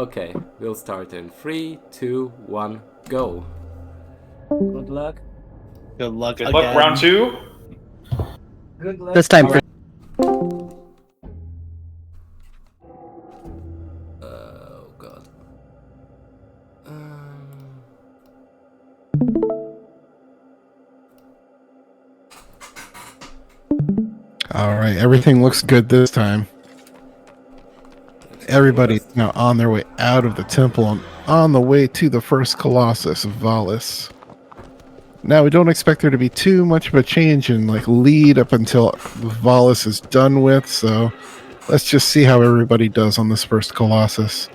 Okay, we'll start in 3, 2, 1, go. Good luck. Good luck Good again. luck, round 2. Good luck. This time. Oh god. Alright, everything looks good this time. Everybody's now on their way out of the temple and on the way to the first Colossus of Valis. Now, we don't expect there to be too much of a change in lead up until Valis is done with, so let's just see how everybody does on this first Colossus.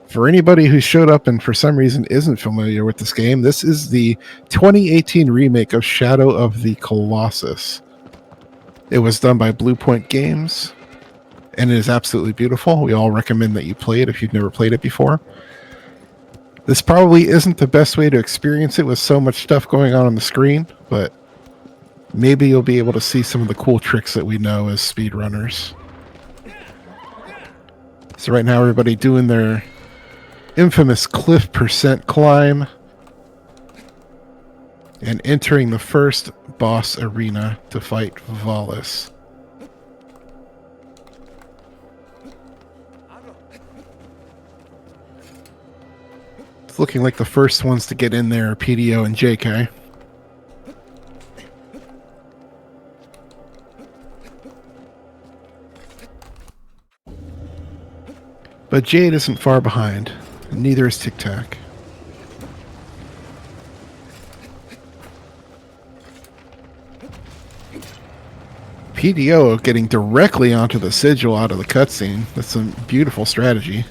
For anybody who showed up and for some reason isn't familiar with this game, this is the 2018 remake of Shadow of the Colossus. It was done by Blue Point Games, and it is absolutely beautiful. We all recommend that you play it if you've never played it before. This probably isn't the best way to experience it with so much stuff going on the screen, but maybe you'll be able to see some of the cool tricks that we know as speedrunners. So right now everybody doing their infamous cliff percent climb and entering the first boss arena to fight Valis. It's looking like the first ones to get in there are PDO and Jaikhay. But Jade isn't far behind, and neither is TikTak. PDO getting directly onto the sigil out of the cutscene. That's a beautiful strategy.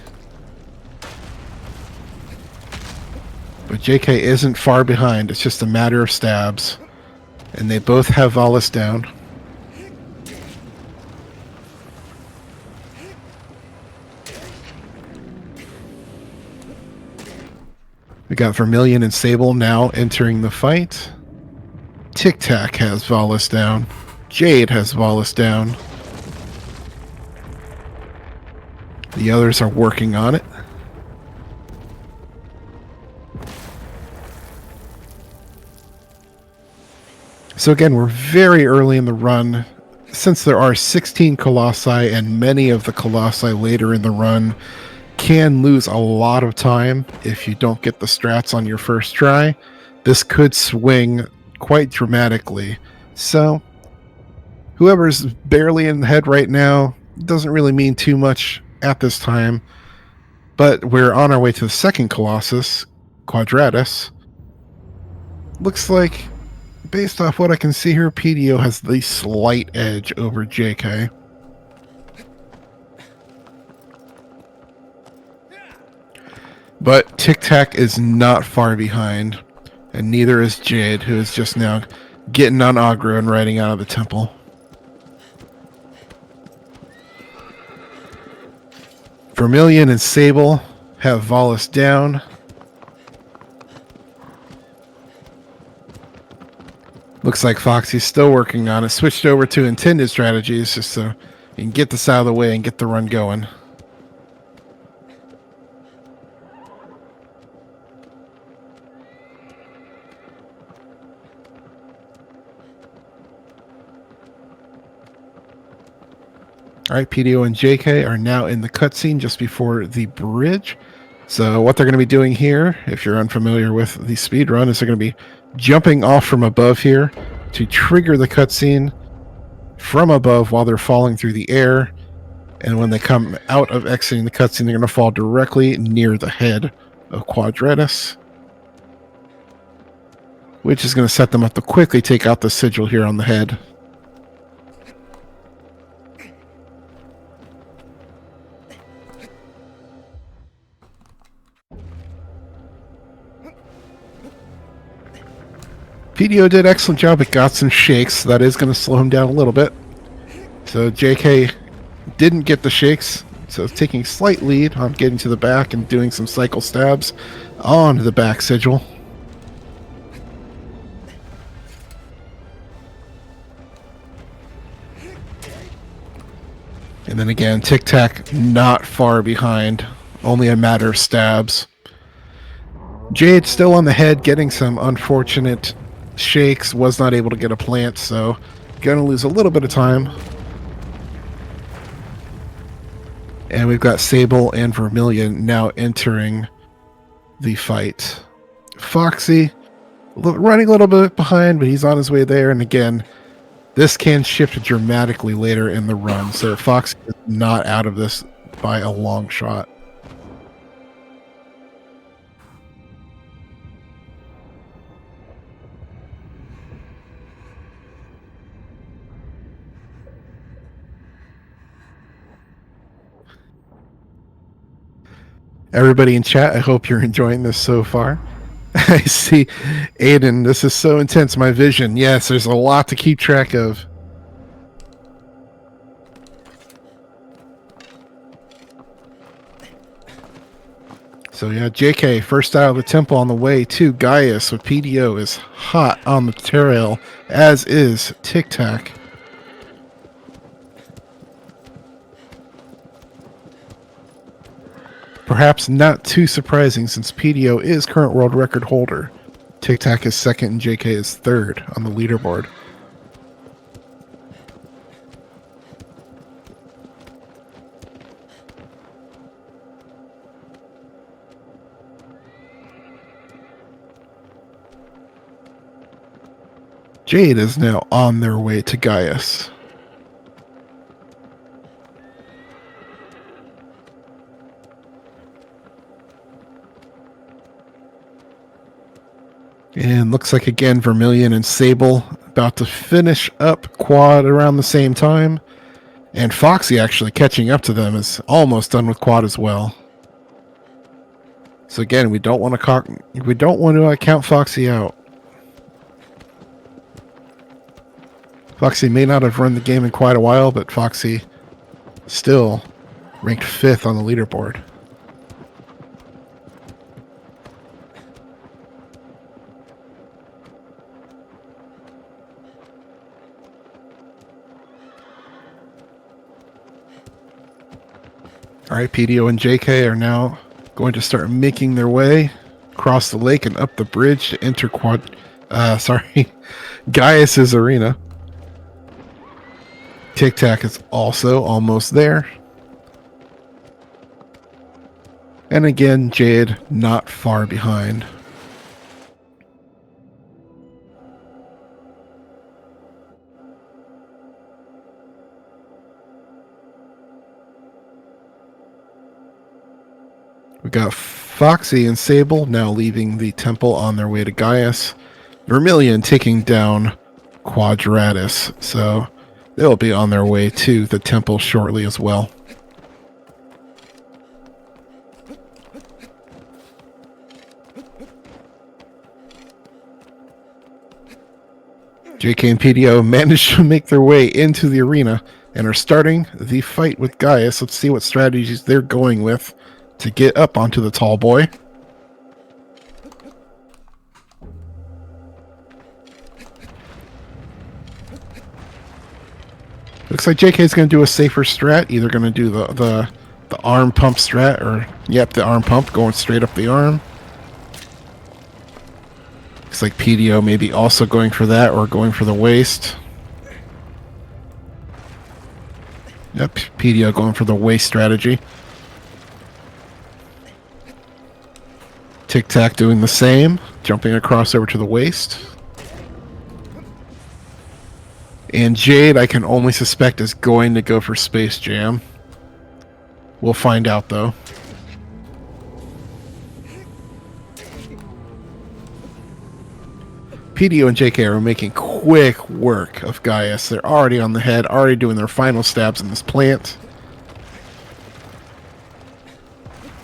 But Jaikhay isn't far behind. It's just a matter of stabs. And they both have Valis down. We got Vermillion and Sable now entering the fight. TikTak has Valis down. Jade has Valis down. The others are working on it. So again, we're very early in the run. Since there are 16 Colossi and many of the Colossi later in the run can lose a lot of time if you don't get the strats on your first try, this could swing quite dramatically. So whoever's barely in the head right now doesn't really mean too much at this time. But we're on our way to the second Colossus, Quadratus. Looks like, based off what I can see here, PDO has the slight edge over Jaikhay. But TikTak is not far behind, and neither is Jade, who is just now getting on aggro and riding out of the temple. Vermillion and Sable have Valis down. Looks like Foxy's still working on it. Switched over to intended strategies just so you can get this out of the way and get the run going. Alright, PDO and Jaikhay are now in the cutscene just before the bridge. So what they're going to be doing here, if you're unfamiliar with the speedrun, is they're going to be jumping off from above here to trigger the cutscene from above while they're falling through the air. And when they come out of exiting the cutscene, they're going to fall directly near the head of Quadratus, which is going to set them up to quickly take out the sigil here on the head. PDO did an excellent job. It got some shakes, so that is going to slow him down a little bit. So Jaikhay didn't get the shakes, so it's taking slight lead on getting to the back and doing some cycle stabs on the back sigil. And then again, TikTak not far behind Only a matter of stabs. Jade still on the head, getting some unfortunate shakes. Was not able to get a plant, so gonna lose a little bit of time. And we've got Sable and Vermillion now entering the fight. Foxy running a little bit behind, but he's on his way there. And again, this can shift dramatically later in the run, so Foxy is not out of this by a long shot. Everybody in chat, I hope you're enjoying this so far. I see Aiden, this is so intense, my vision. Yes, there's a lot to keep track of. So yeah, Jaikhay first out of the temple on the way to Gaius, so PDO is hot on the trail, as is TikTak. Perhaps not too surprising since PDO is current world record holder. TikTak is second and Jaikhay is third on the leaderboard. Jade is now on their way to Gaius. And looks like again Vermillion and Sable about to finish up quad around the same time. And Foxy actually catching up to them is almost done with quad as well. So again, we don't want to count Foxy out. Foxy may not have run the game in quite a while, but Foxy still ranked 5th on the leaderboard. Alright, PDO and Jaikhay are now going to start making their way across the lake and up the bridge to enter Gaius's arena. TikTak is also almost there. And again, Jade not far behind. We got Foxy and Sable now leaving the temple on their way to Gaius. Vermillion taking down Quadratus, so they'll be on their way to the temple shortly as well. Jaikhay and PDO managed to make their way into the arena and are starting the fight with Gaius. Let's see what strategies they're going with to get up onto the tall boy. Looks like Jaikhay is going to do a safer strat. Either going to do the arm pump strat, or yep, the arm pump going straight up the arm. Looks like PDO maybe also going for that, or going for the waist. Yep, PDO going for the waist strategy. TikTak doing the same, jumping across over to the waist. And Jade, I can only suspect, is going to go for Space Jam. We'll find out, though. PDO and Jaikhay are making quick work of Gaius. They're already on the head, already doing their final stabs in this plant.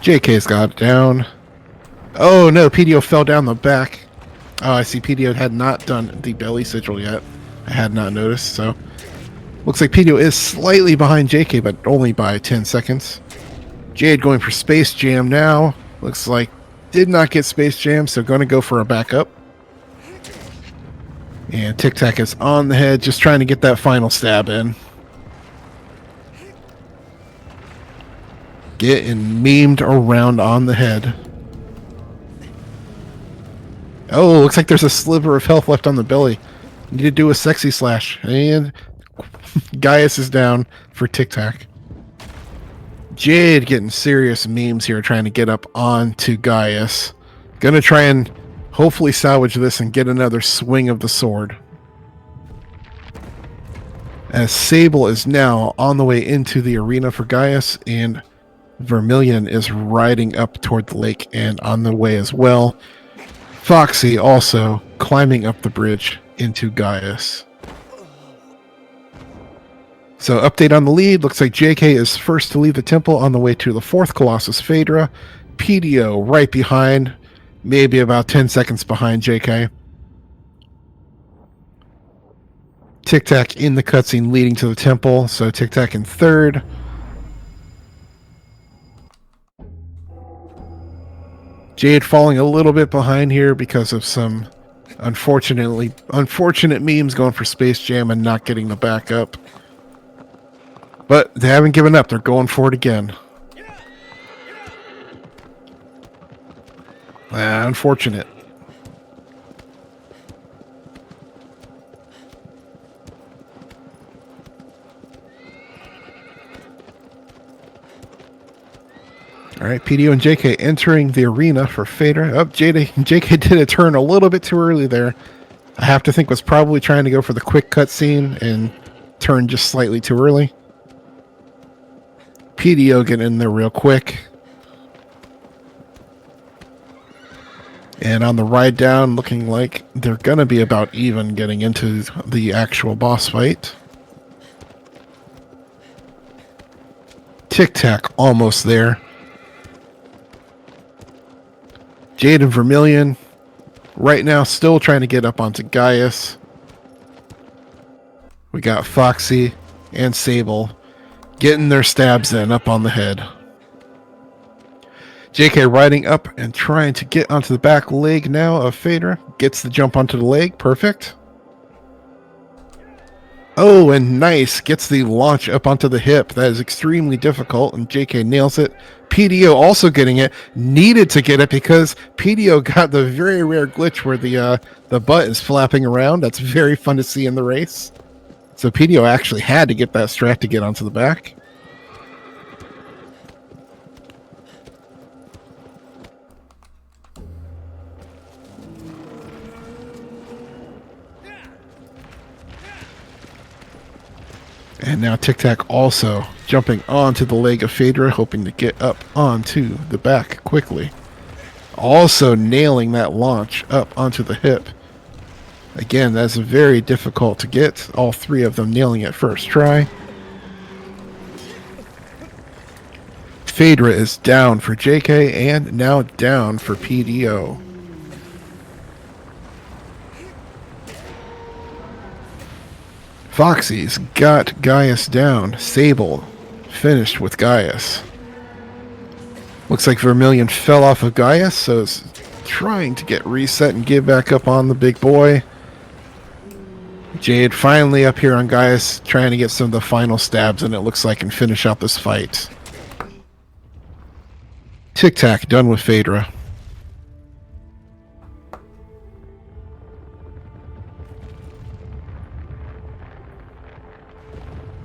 Jaikhay's got it down. Oh no, PDO fell down the back. Oh, I see PDO had not done the belly sigil yet. I had not noticed, so looks like PDO is slightly behind Jaikhay, but only by 10 seconds. Jade going for Space Jam now. Looks like did not get Space Jam, so going to go for a backup. And TikTak is on the head, just trying to get that final stab in. Getting memed around on the head. Oh, looks like there's a sliver of health left on the belly. Need to do a sexy slash. And Gaius is down for TikTak. Jade getting serious memes here, trying to get up onto Gaius. Gonna try and hopefully salvage this and get another swing of the sword. As Sable is now on the way into the arena for Gaius, and Vermillion is riding up toward the lake and on the way as well. Foxy also climbing up the bridge into Gaius. So update on the lead. Looks like Jaikhay is first to leave the temple on the way to the 4th Colossus Phaedra. PDO right behind, maybe about 10 seconds behind Jaikhay. TikTak in the cutscene leading to the temple, so TikTak in 3rd. Jade falling a little bit behind here because of some unfortunate memes going for Space Jam and not getting the backup. But they haven't given up. They're going for it again. Unfortunate. Alright, PDO and Jaikhay entering the arena for Phaedra. Oh, Jaikhay did a turn a little bit too early there. I have to think was probably trying to go for the quick cutscene and turned just slightly too early. PDO getting in there real quick. And on the ride down, looking like they're going to be about even getting into the actual boss fight. TikTak almost there. Jade and Vermillion right now still trying to get up onto Gaius. We got Foxy and Sable getting their stabs in up on the head. Jaikhay riding up and trying to get onto the back leg now of Phaedra. Gets the jump onto the leg. Perfect. Oh, and nice. Gets the launch up onto the hip. That is extremely difficult, and Jaikhay nails it. PDO also getting it. Needed to get it because PDO got the very rare glitch where the butt is flapping around. That's very fun to see in the race. So PDO actually had to get that strat to get onto the back. And now TikTak also jumping onto the leg of Phaedra, hoping to get up onto the back quickly. Also nailing that launch up onto the hip. Again, that's very difficult to get. All three of them nailing it first try. Phaedra is down for Jaikhay and now down for PDO. Foxy's got Gaius down. Sable finished with Gaius. Looks like Vermillion fell off of Gaius, so it's trying to get reset and get back up on the big boy. Jade finally up here on Gaius, trying to get some of the final stabs in, it looks like, and finish out this fight. TikTak done with Phaedra.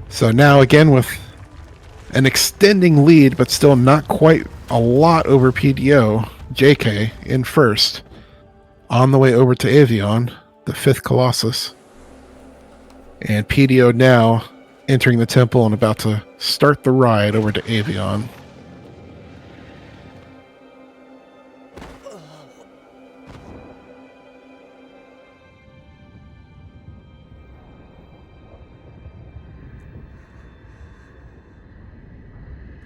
So now again with an extending lead, but still not quite a lot over PDO, Jaikhay in first. On the way over to Avion, the 5th Colossus. And PDO now entering the temple and about to start the ride over to Avion.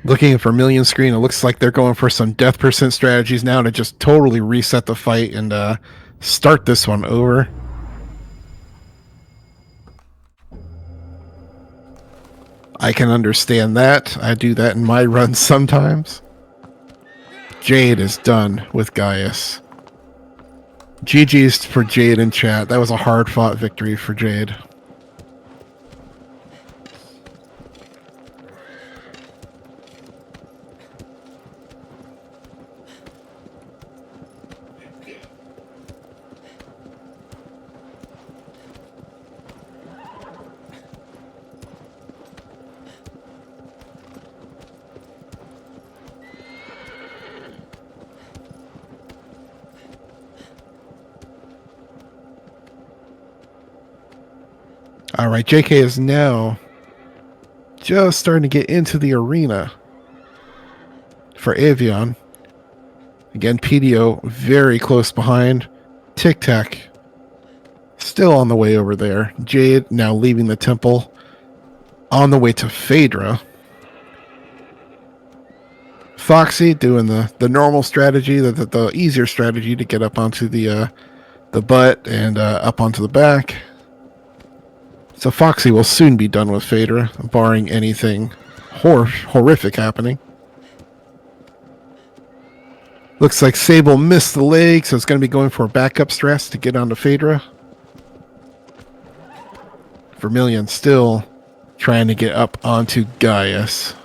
Looking at Vermillion screen, it looks like they're going for some death percent strategies now to just totally reset the fight and start this one over. I can understand that. I do that in my runs sometimes. Jade is done with Gaius. GG's for Jade in chat. That was a hard-fought victory for Jade. Alright, Jaikhay is now just starting to get into the arena for Avion. Again, PDO very close behind. TikTak still on the way over there. Jade now leaving the temple on the way to Phaedra. Foxy doing the normal strategy, the easier strategy to get up onto the butt and up onto the back. So Foxy will soon be done with Phaedra, barring anything horrific happening. Looks like Sable missed the leg, so it's going to be going for a backup stress to get onto Phaedra. Vermillion still trying to get up onto Gaius.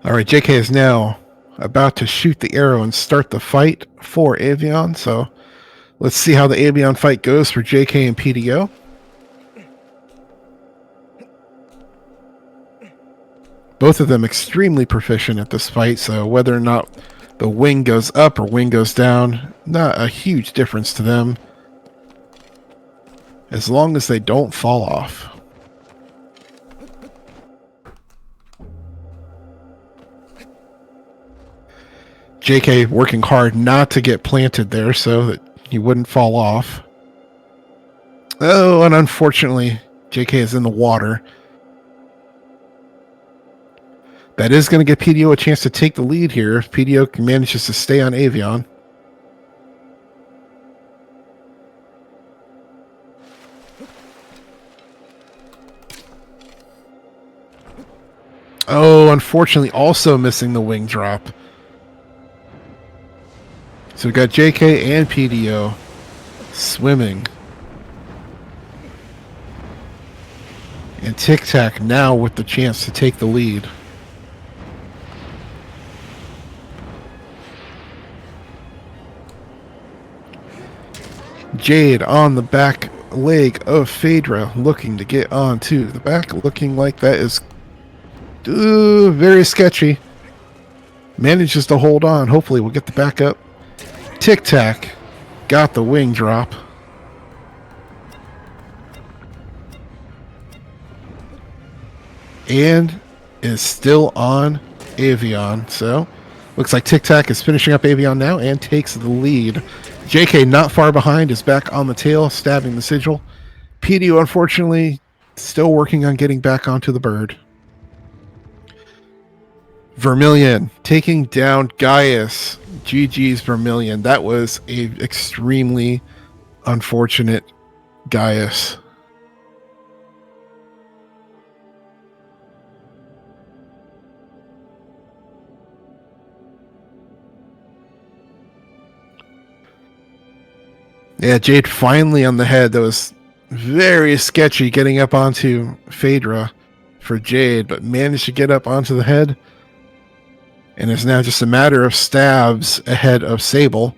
Alright, Jaikhay is now about to shoot the arrow and start the fight for Avion, so let's see how the Avion fight goes for Jaikhay and PDO. Both of them extremely proficient at this fight, so whether or not the wing goes up or wing goes down, not a huge difference to them, as long as they don't fall off. Jaikhay working hard not to get planted there so that he wouldn't fall off. Oh, and unfortunately, Jaikhay is in the water. That is going to give PDO a chance to take the lead here if PDO manages to stay on Avion. Oh, unfortunately, also missing the wing drop. So we got Jaikhay and PDO swimming. And TikTak now with the chance to take the lead. Jade on the back leg of Phaedra, looking to get onto the back, looking like that is very sketchy. Manages to hold on. Hopefully we'll get the back up. TikTak got the wing drop. And is still on Avion. So looks like TikTak is finishing up Avion now and takes the lead. Jaikhay not far behind, is back on the tail, stabbing the sigil. PDO, unfortunately, still working on getting back onto the bird. Vermillion taking down Gaius. GG's Vermillion. That was a extremely unfortunate Gaius. Yeah, Jade finally on the head. That was very sketchy getting up onto Phaedra for Jade, but managed to get up onto the head. And it's now just a matter of stabs ahead of Sable.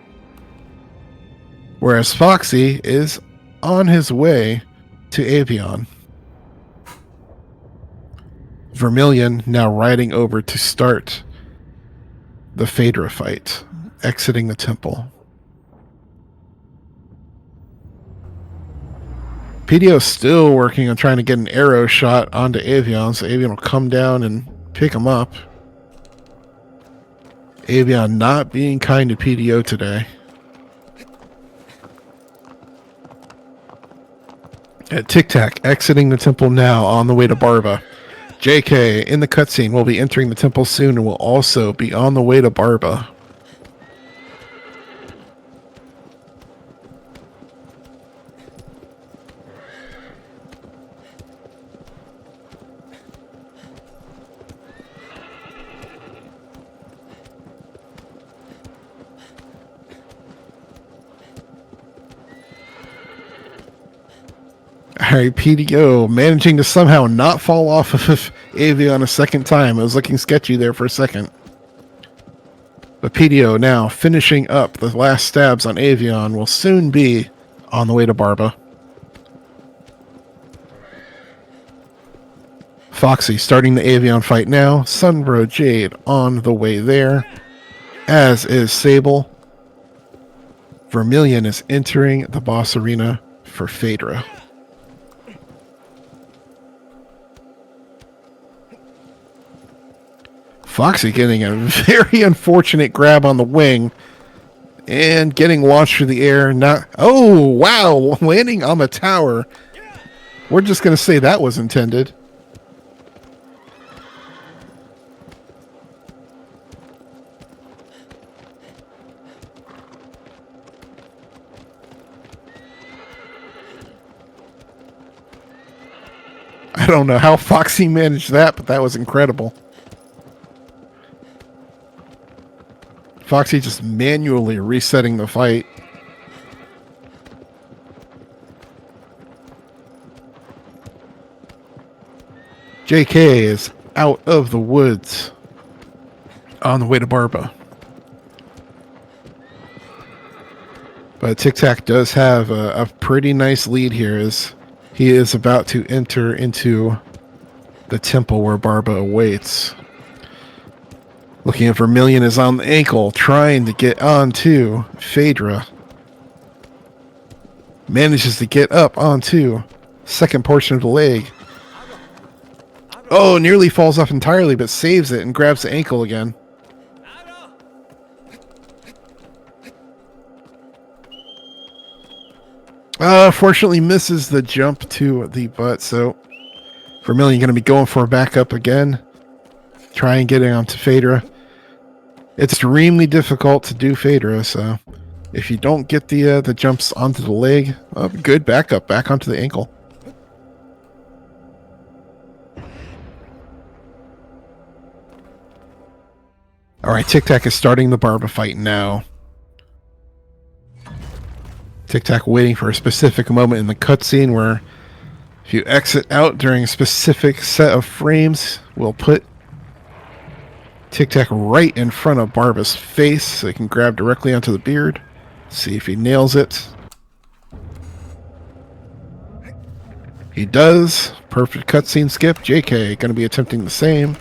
Whereas Foxy is on his way to Avion. Vermillion now riding over to start the Phaedra fight, exiting the temple. PDO still working on trying to get an arrow shot onto Avion, so Avion will come down and pick him up. Avion not being kind to PDO today. At TikTak exiting the temple now on the way to Barba. Jaikhay in the cutscene will be entering the temple soon and will also be on the way to Barba. Alright, PDO managing to somehow not fall off of Avion a second time. It was looking sketchy there for a second. But PDO now finishing up the last stabs on Avion, will soon be on the way to Barba. Foxy starting the Avion fight now. SunbroJade on the way there, as is Sable. Vermillion is entering the boss arena for Phaedra. Foxy getting a very unfortunate grab on the wing and getting launched through the air. Oh, wow, landing on the tower. We're just going to say that was intended. I don't know how Foxy managed that, but that was incredible. Foxy just manually resetting the fight. Jaikhay is out of the woods on the way to Barba. But TikTak does have a pretty nice lead here as he is about to enter into the temple where Barba awaits. Looking at Vermillion is on the ankle, trying to get onto Phaedra. Manages to get up onto second portion of the leg. Oh, nearly falls off entirely, but saves it and grabs the ankle again. Fortunately misses the jump to the butt, so Vermillion going to be going for a backup again. Try and get it onto Phaedra. It's extremely difficult to do Phaedra, so if you don't get the jumps onto the leg, good backup, back onto the ankle. Alright, TikTak is starting the Barba fight now. TikTak waiting for a specific moment in the cutscene where if you exit out during a specific set of frames, we'll put TikTak right in front of Barba's face so he can grab directly onto the beard. See if he nails it. He does. Perfect cutscene skip. Jaikhay going to be attempting the same.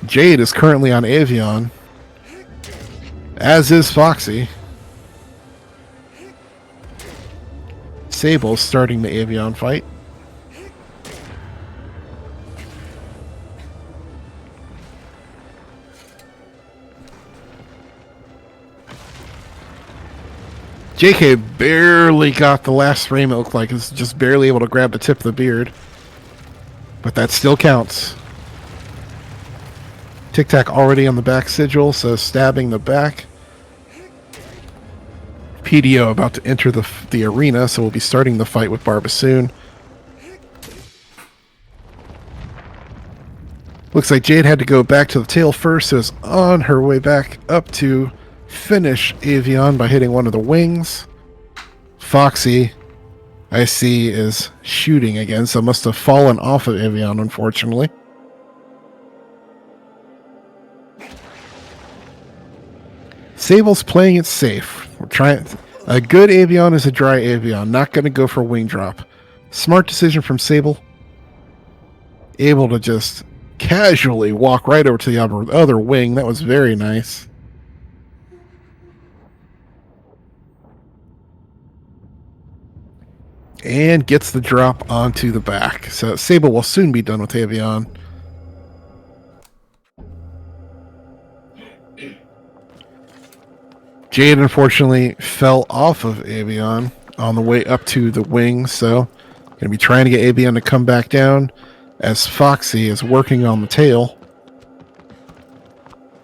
Jade is currently on Avion, as is Foxy. Sable starting the Avion fight. Jaikhay barely got the last frame, it looked like. It's just barely able to grab the tip of the beard. But that still counts. TikTak already on the back sigil, so stabbing the back. PDO about to enter the arena, so we'll be starting the fight with Barba soon. Looks like Jade had to go back to the tail first, so is on her way back up to finish Avion by hitting one of the wings. Foxy, I see, is shooting again, so must have fallen off of Avion, unfortunately. Sable's playing it safe. We're trying. A good Avion is a dry Avion. Not going to go for a wing drop. Smart decision from Sable. Able to just casually walk right over to the other wing. That was very nice. And gets the drop onto the back. So Sable will soon be done with Avion. Jade unfortunately fell off of Avion on the way up to the wing, so going to be trying to get Avion to come back down as Foxy is working on the tail.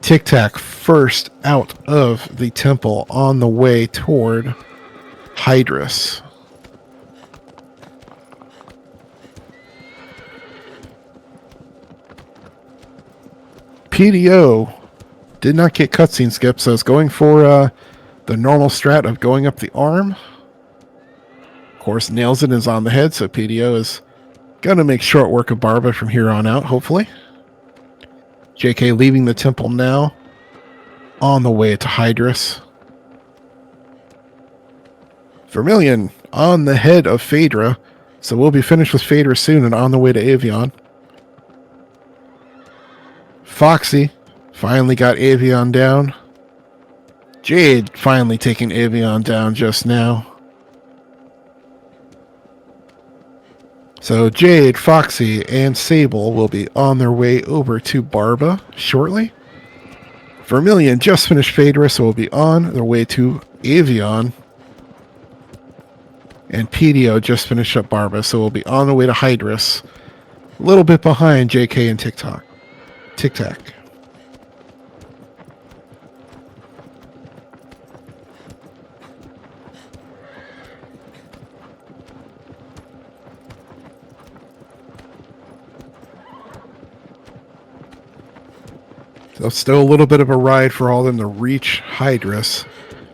TikTak first out of the temple on the way toward Hydrus. PDO did not get cutscene skip, so it's going for the normal strat of going up the arm. Of course, nails it, is on the head, so PDO is going to make short work of Barba from here on out, hopefully. Jaikhay leaving the temple now, on the way to Hydrus. Vermillion on the head of Phaedra, so we'll be finished with Phaedra soon and on the way to Avion. Foxy finally got Avion down. Jade finally taking Avion down just now. So Jade, Foxy, and Sable will be on their way over to Barba shortly. Vermillion just finished Phaedra, so will be on their way to Avion. And PDO just finished up Barba, so we'll be on the way to Hydrus. A little bit behind Jaikhay and TikTak. So still a little bit of a ride for all of them to reach Hydrus.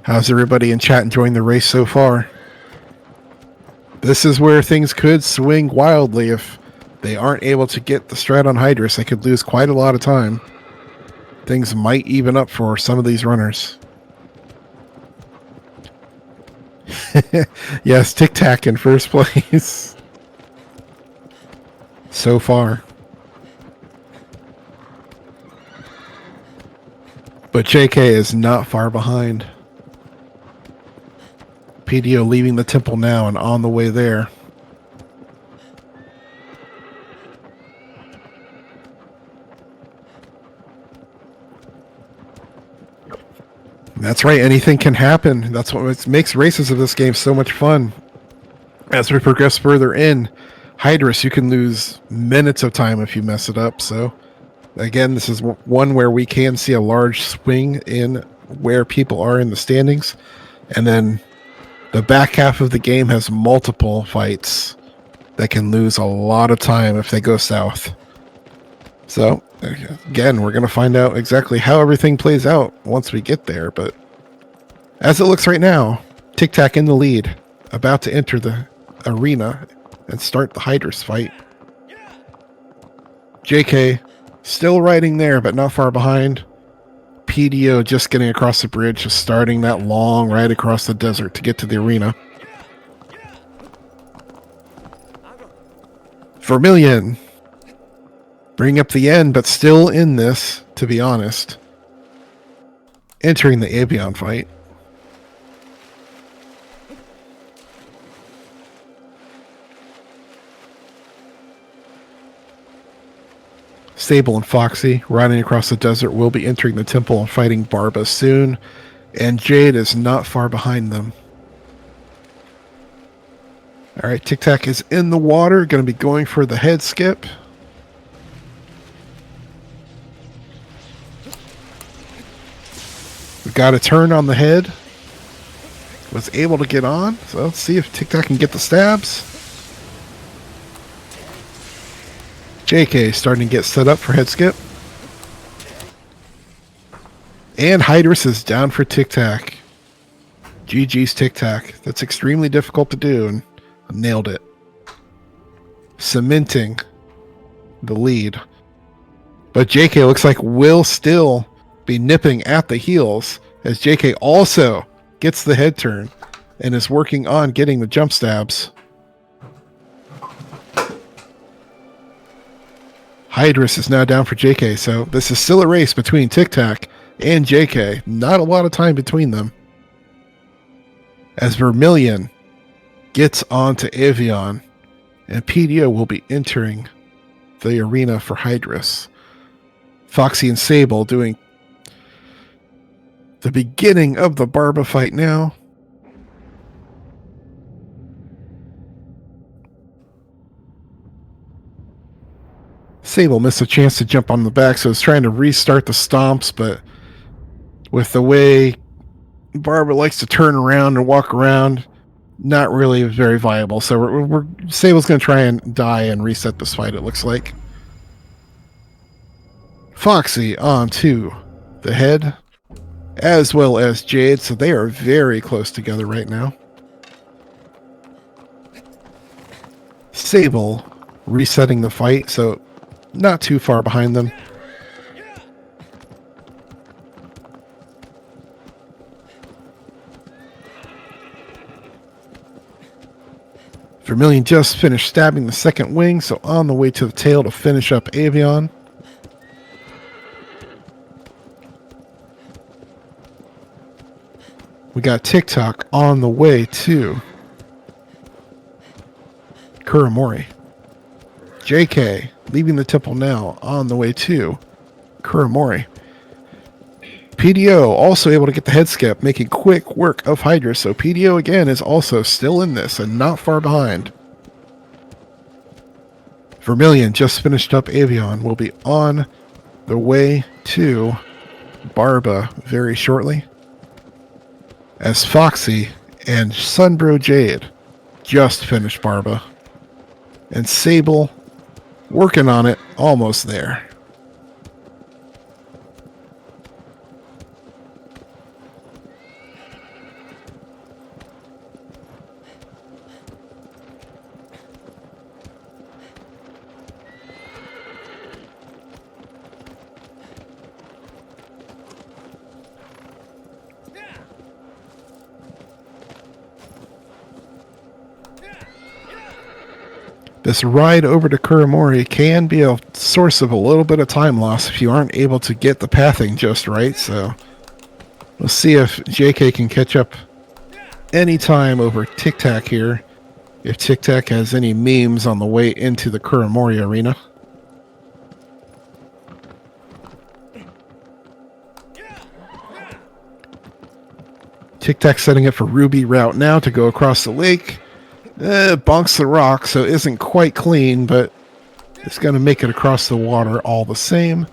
How's everybody in chat enjoying the race so far? This is where things could swing wildly if they aren't able to get the strat on Hydrus. They could lose quite a lot of time. Things might even up for some of these runners. Yes, TikTak in first place. So far. But Jaikhay is not far behind. PDO leaving the temple now and on the way there. That's right, anything can happen. That's what makes races of this game so much fun. As we progress further in Hydrus, you can lose minutes of time if you mess it up. So again, this is one where we can see a large swing in where people are in the standings. And then the back half of the game has multiple fights that can lose a lot of time if they go south. So, again, we're going to find out exactly how everything plays out once we get there. But as it looks right now, TikTak in the lead, about to enter the arena and start the Hydrus fight. Jaikhay still riding there, but not far behind. PDO just getting across the bridge, just starting that long ride across the desert to get to the arena. Vermillion bring up the end, but still in this, to be honest. Entering the Avion fight. Sable and Foxy riding across the desert will be entering the temple and fighting Barba soon. And Jade is not far behind them. Alright, TikTak is in the water, going to be going for the head skip. We got a turn on the head. Was able to get on. So let's see if TikTak can get the stabs. Jaikhay starting to get set up for head skip. And Hydrus is down for TikTak. GG's TikTak. That's extremely difficult to do, and nailed it. Cementing the lead. But Jaikhay looks like will still be nipping at the heels, as Jaikhay also gets the head turn and is working on getting the jump stabs. Hydrus is now down for Jaikhay, so this is still a race between TikTak and Jaikhay. Not a lot of time between them. As Vermillion gets onto Avion, and PDO will be entering the arena for Hydrus. Foxy and Sable doing the beginning of the Barba fight now. Sable missed a chance to jump on the back, so it's trying to restart the stomps, but with the way Barba likes to turn around and walk around, not really very viable. So Sable's going to try and die and reset this fight, it looks like. Foxy onto the head, as well as Jade, so they are very close together right now. Sable resetting the fight, so not too far behind them. Vermillion just finished stabbing the second wing, so on the way to the tail to finish up Avion. We got TikTak on the way to Kuramori. Jaikhay leaving the temple now on the way to Kuramori. PDO also able to get the head skip, making quick work of Hydra. So PDO again is also still in this and not far behind. Vermillion just finished up Avion. Will be on the way to Barba very shortly. As Foxy and SunbroJade just finished Barba. And Sable working on it, almost there. This ride over to Kuramori can be a source of a little bit of time loss if you aren't able to get the pathing just right, so we'll see if Jaikhay can catch up any time over TikTak here, if TikTak has any memes on the way into the Kuramori arena. TikTak setting it for Ruby route now to go across the lake. Bonks the rock, so it isn't quite clean, but it's going to make it across the water all the same.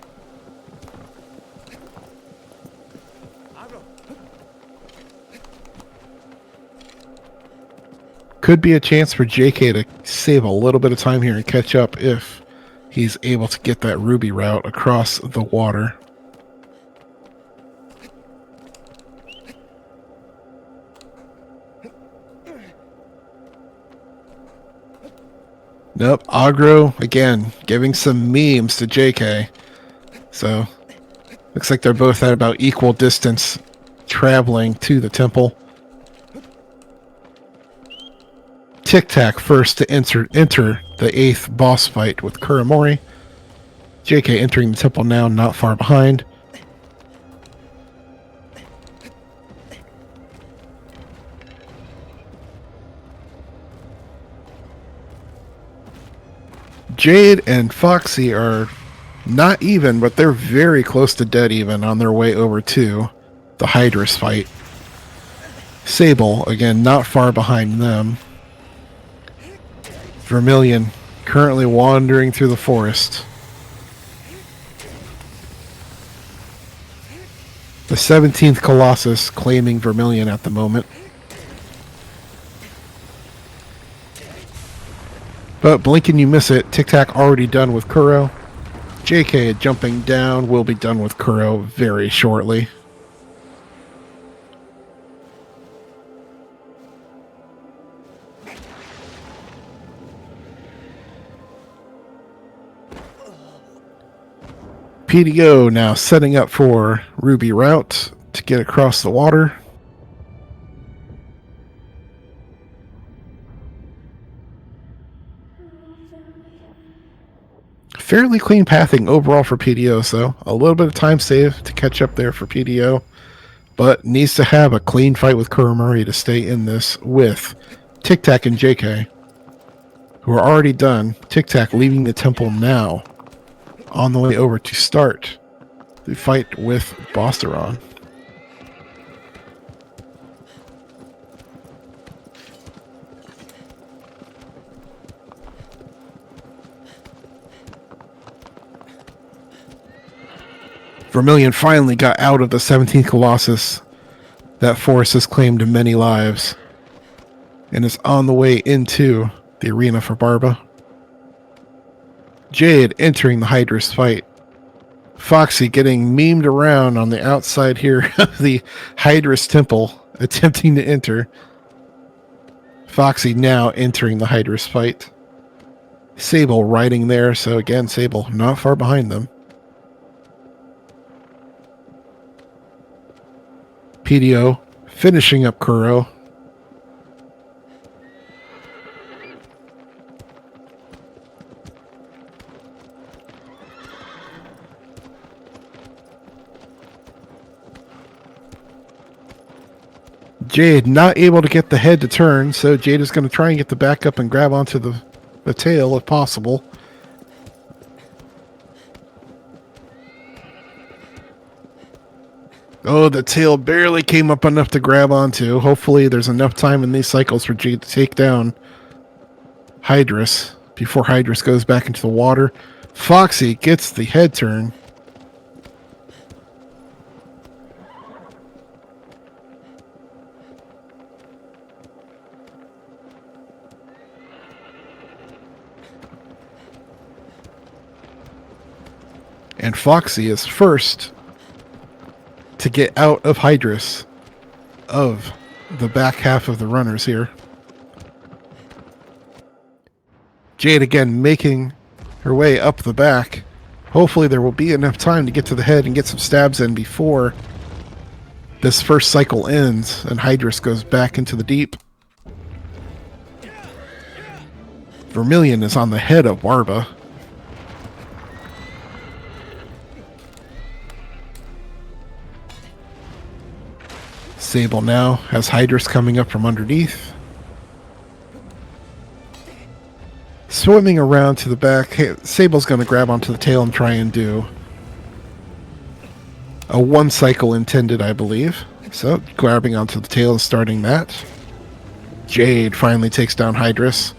Could be a chance for Jaikhay to save a little bit of time here and catch up if he's able to get that Ruby route across the water. Nope, Agro, again, giving some memes to Jaikhay. So, looks like they're both at about equal distance traveling to the temple. TikTak first to enter the 8th boss fight with Kuramori. Jaikhay entering the temple now, not far behind. Jade and Foxy are not even, but they're very close to dead even on their way over to the Hydrus fight. Sable, again, not far behind them. Vermillion currently wandering through the forest. The 17th Colossus claiming Vermillion at the moment. But blink and you miss it. TikTak already done with Kuro. Jaikhay jumping down will be done with Kuro very shortly. PDO now setting up for Ruby route to get across the water. Fairly clean pathing overall for PDO, so a little bit of time save to catch up there for PDO, but needs to have a clean fight with Kuramori to stay in this with TikTak and Jaikhay, who are already done. TikTak leaving the temple now, on the way over to start the fight with Bosteron. Vermillion finally got out of the 17th Colossus. That forest has claimed many lives and is on the way into the arena for Barba. Jade entering the Hydrus fight. Foxy getting memed around on the outside here of the Hydrus temple, attempting to enter. Foxy now entering the Hydrus fight. Sable riding there, so again, Sable not far behind them. PDO finishing up Kuro. Jade not able to get the head to turn, so Jade is going to try and get the back up and grab onto the tail if possible. Oh, the tail barely came up enough to grab onto. Hopefully there's enough time in these cycles for Jade to take down Hydrus before Hydrus goes back into the water. Foxy gets the head turn. And Foxy is first to get out of Hydrus of the back half of the runners here. Jade again making her way up the back. Hopefully there will be enough time to get to the head and get some stabs in before this first cycle ends and Hydrus goes back into the deep. Vermillion is on the head of Warba. Sable now has Hydrus coming up from underneath. Swimming around to the back. Sable's going to grab onto the tail and try and do a one cycle intended, I believe. So, grabbing onto the tail and starting that. Jade finally takes down Hydrus.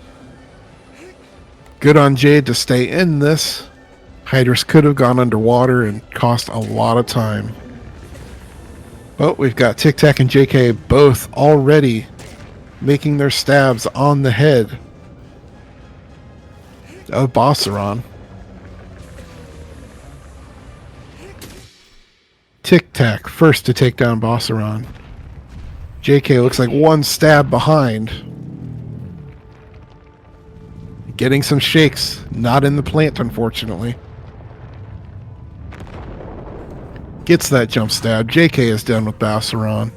Good on Jade to stay in this. Hydrus could have gone underwater and cost a lot of time. But we've got TikTak and Jaikhay both already making their stabs on the head of Bossaron. TikTak first to take down Bossaron. Jaikhay looks like one stab behind. Getting some shakes. Not in the plant, unfortunately. Gets that jump stab. Jaikhay is done with Bossaron.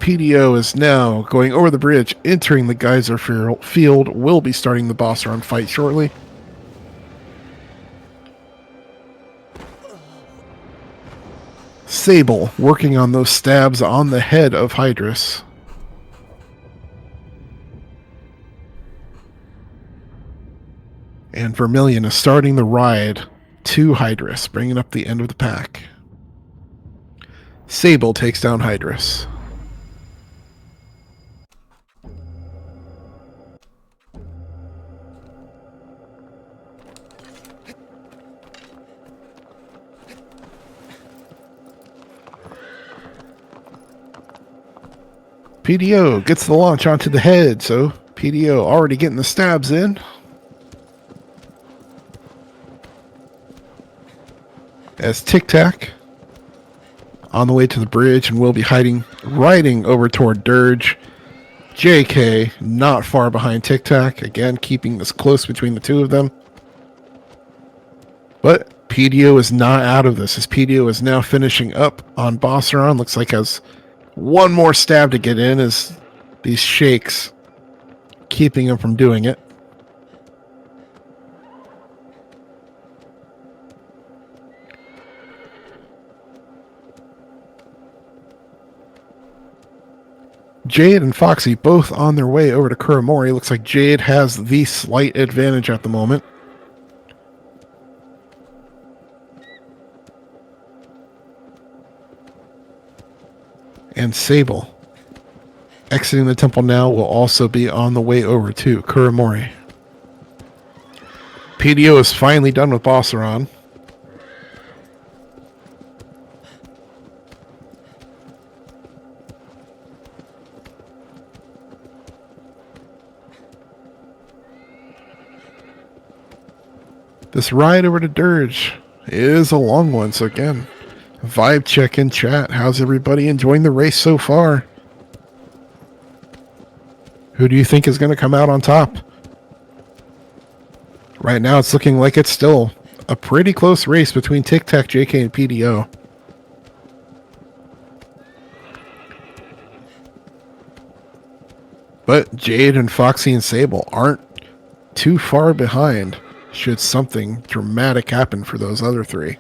PDO is now going over the bridge, entering the geyser field. Will be starting the Bossaron fight shortly. Sable working on those stabs on the head of Hydrus. And Vermillion is starting the ride to Hydrus, bringing up the end of the pack. Sable takes down Hydrus. PDO gets the launch onto the head, so PDO already getting the stabs in. As TikTak on the way to the bridge and will be riding over toward Dirge. Jaikhay not far behind TikTak, again keeping this close between the two of them. But PDO is not out of this, as PDO is now finishing up on Bossaron. Looks like has one more stab to get in, as these shakes keeping him from doing it. Jade and Foxy both on their way over to Kuramori. Looks like Jade has the slight advantage at the moment. And Sable, exiting the temple now, will also be on the way over to Kuramori. PDO is finally done with Bossaron. This ride over to Dirge is a long one, so again, vibe check in chat. How's everybody enjoying the race so far? Who do you think is going to come out on top? Right now it's looking like it's still a pretty close race between TikTak, Jaikhay, and PDO. But Jade and Foxy and Sable aren't too far behind should something dramatic happen for those other three.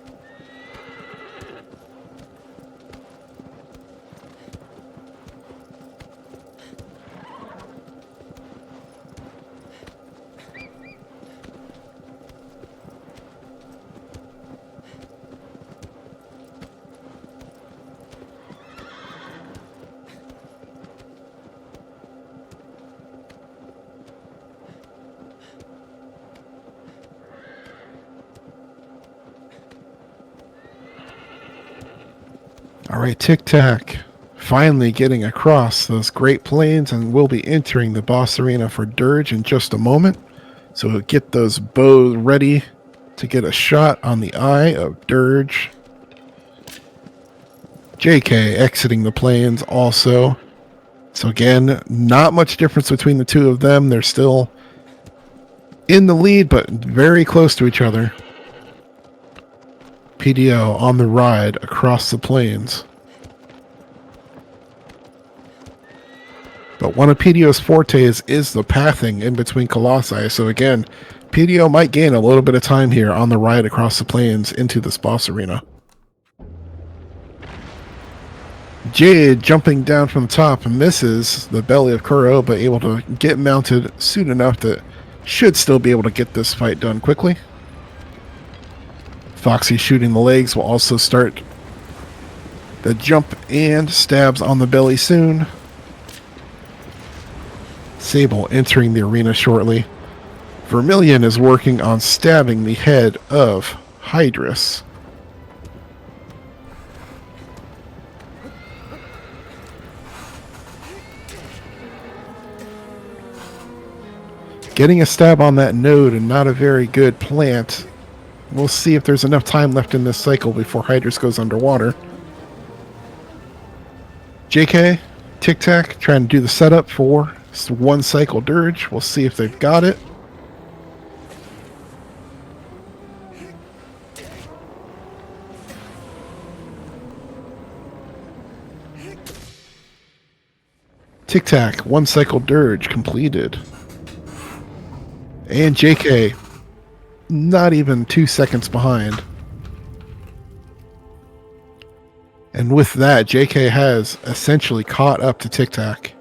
Alright, TikTak finally getting across those Great Plains, and we'll be entering the boss arena for Dirge in just a moment. So we'll get those bows ready to get a shot on the eye of Dirge. Jaikhay exiting the plains also. So again, not much difference between the two of them. They're still in the lead, but very close to each other. PDO on the ride across the plains. But one of PDO's fortes is the pathing in between Colossi. So again, PDO might gain a little bit of time here on the ride across the plains into this boss arena. Jade jumping down from the top misses the belly of Kuro, but able to get mounted soon enough that should still be able to get this fight done quickly. Foxy shooting the legs will also start the jump and stabs on the belly soon. Sable entering the arena shortly. Vermillion is working on stabbing the head of Hydrus. Getting a stab on that node and not a very good plant. We'll see if there's enough time left in this cycle before Hydrus goes underwater. Jaikhay, TikTak trying to do the setup for one cycle Dirge. We'll see if they've got it. TikTak, one cycle Dirge completed. And Jaikhay, not even 2 seconds behind. And with that, Jaikhay has essentially caught up to TikTak.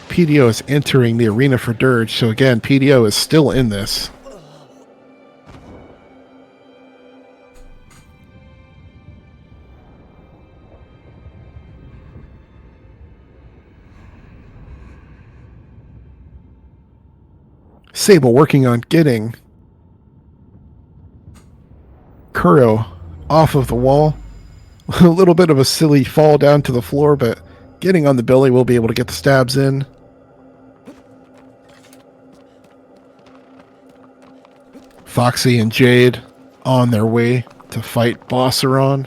PDO is entering the arena for Dirge, so again, PDO is still in this. Sable working on getting Kuro off of the wall. A little bit of a silly fall down to the floor, but getting on the belly will be able to get the stabs in. Foxy and Jade on their way to fight Bosseron.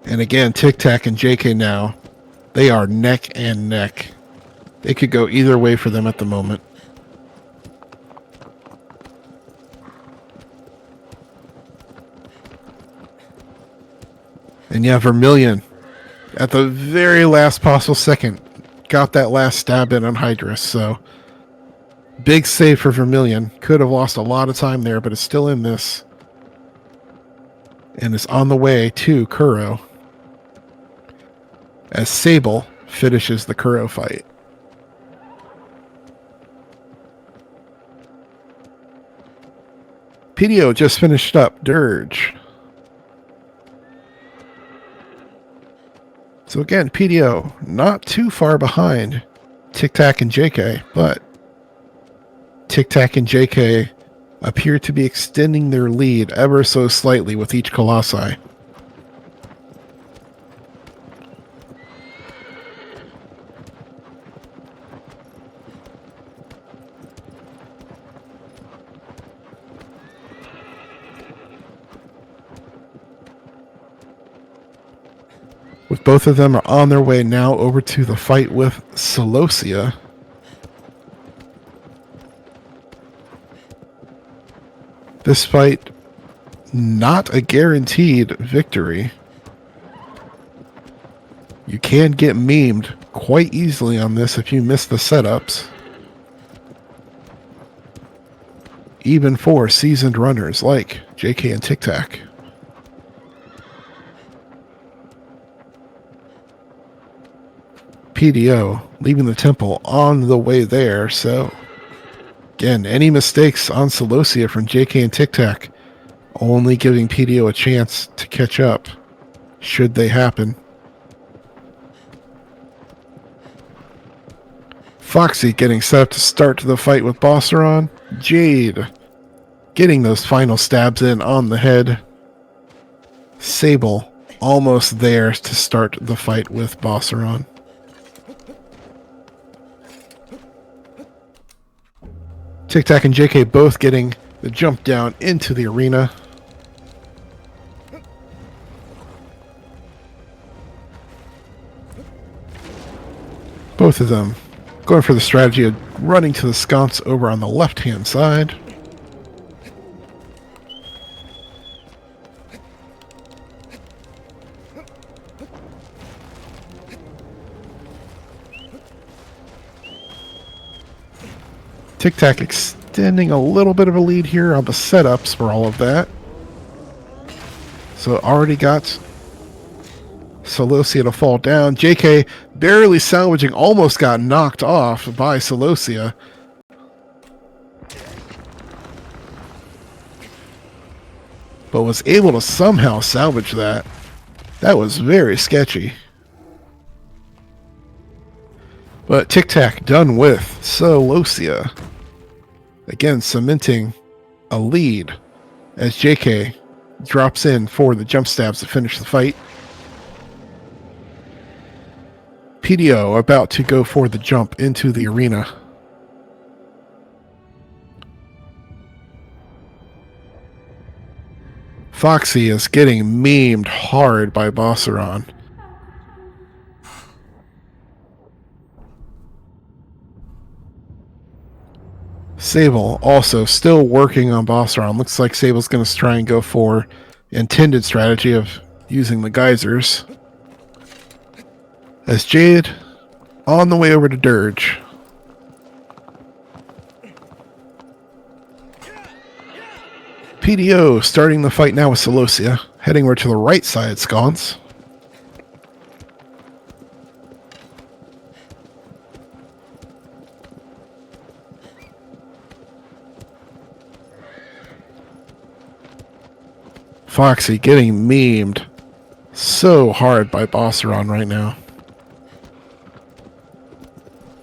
And again, TikTak and Jaikhay now. They are neck and neck. It could go either way for them at the moment. And yeah, Vermillion, at the very last possible second, got that last stab in on Hydrus. So, big save for Vermillion. Could have lost a lot of time there, but is still in this. And is on the way to Kuro. As Sable finishes the Kuro fight. PDO just finished up Dirge. So again, PDO not too far behind TikTak and Jaikhay, but TikTak and Jaikhay appear to be extending their lead ever so slightly with each Colossi. With both of them are on their way now over to the fight with Celosia. This fight, not a guaranteed victory. You can get memed quite easily on this if you miss the setups. Even for seasoned runners like Jaikhay and TikTak. PDO leaving the temple on the way there, so again, any mistakes on Celosia from Jaikhay and TikTak only giving PDO a chance to catch up should they happen. Foxy getting set up to start the fight with Bosseron. Jade getting those final stabs in on the head. Sable almost there to start the fight with Bosseron. TikTak and Jaikhay both getting the jump down into the arena. Both of them going for the strategy of running to the sconce over on the left-hand side. TikTak extending a little bit of a lead here on the setups for all of that. So already got Celosia to fall down. Jaikhay barely salvaging, almost got knocked off by Celosia. But was able to somehow salvage that. That was very sketchy. But TikTak done with Celosia. Again, cementing a lead as Jaikhay drops in for the jump stabs to finish the fight. PDO about to go for the jump into the arena. Foxy is getting memed hard by Bosseron. Sable also still working on Bosseron. Looks like Sable's going to try and go for intended strategy of using the geysers. As Jade on the way over to Dirge. PDO starting the fight now with Celosia, heading over to the right side sconce. Foxy getting memed so hard by Bosseron right now.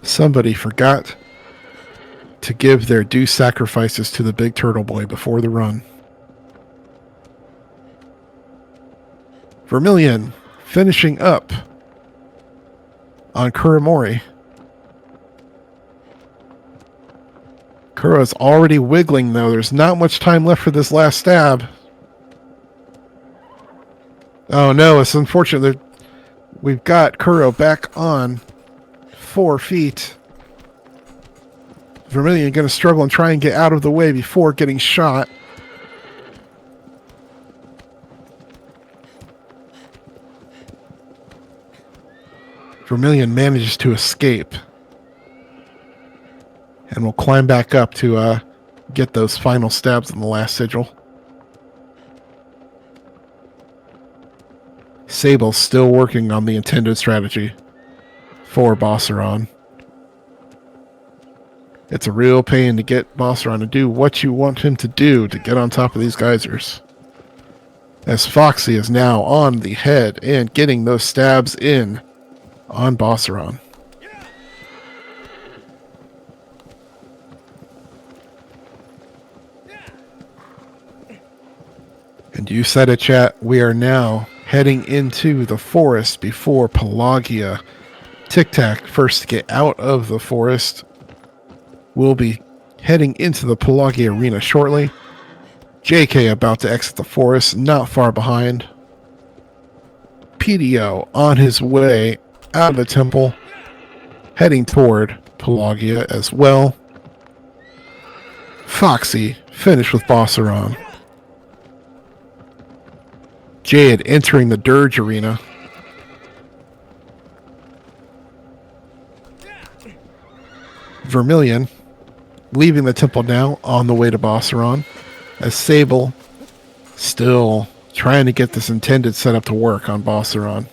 Somebody forgot to give their due sacrifices to the big turtle boy before the run. Vermillion finishing up on Kuramori. Kura's already wiggling though. There's not much time left for this last stab. Oh no, it's unfortunate that we've got Kuro back on 4 feet. Vermillion going to struggle and try and get out of the way before getting shot. Vermillion manages to escape. And will climb back up to get those final stabs in the last sigil. Sable still working on the intended strategy for Bosseron. It's a real pain to get Bosseron to do what you want him to do to get on top of these geysers. As Foxy is now on the head and getting those stabs in on Bosseron. And you said it, chat, we are now heading into the forest before Pelagia. TikTak first to get out of the forest. We'll be heading into the Pelagia arena shortly. Jaikhay about to exit the forest, not far behind. PDO on his way out of the temple, heading toward Pelagia as well. Foxy finished with Bosseron. Jade entering the Dirge arena. Vermillion leaving the temple now on the way to Bosseron. As Sable still trying to get this intended setup to work on Bosseron.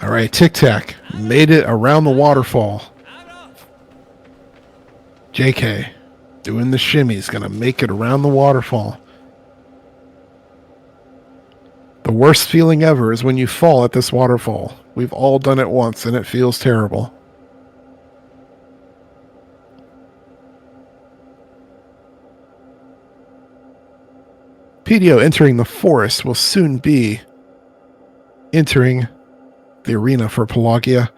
Alright, TikTak made it around the waterfall. Jaikhay Doing the shimmies, gonna make it around the waterfall. The worst feeling ever is when you fall at this waterfall. We've all done it once, and it feels terrible. PDO entering the forest will soon be entering the arena for Pelagia.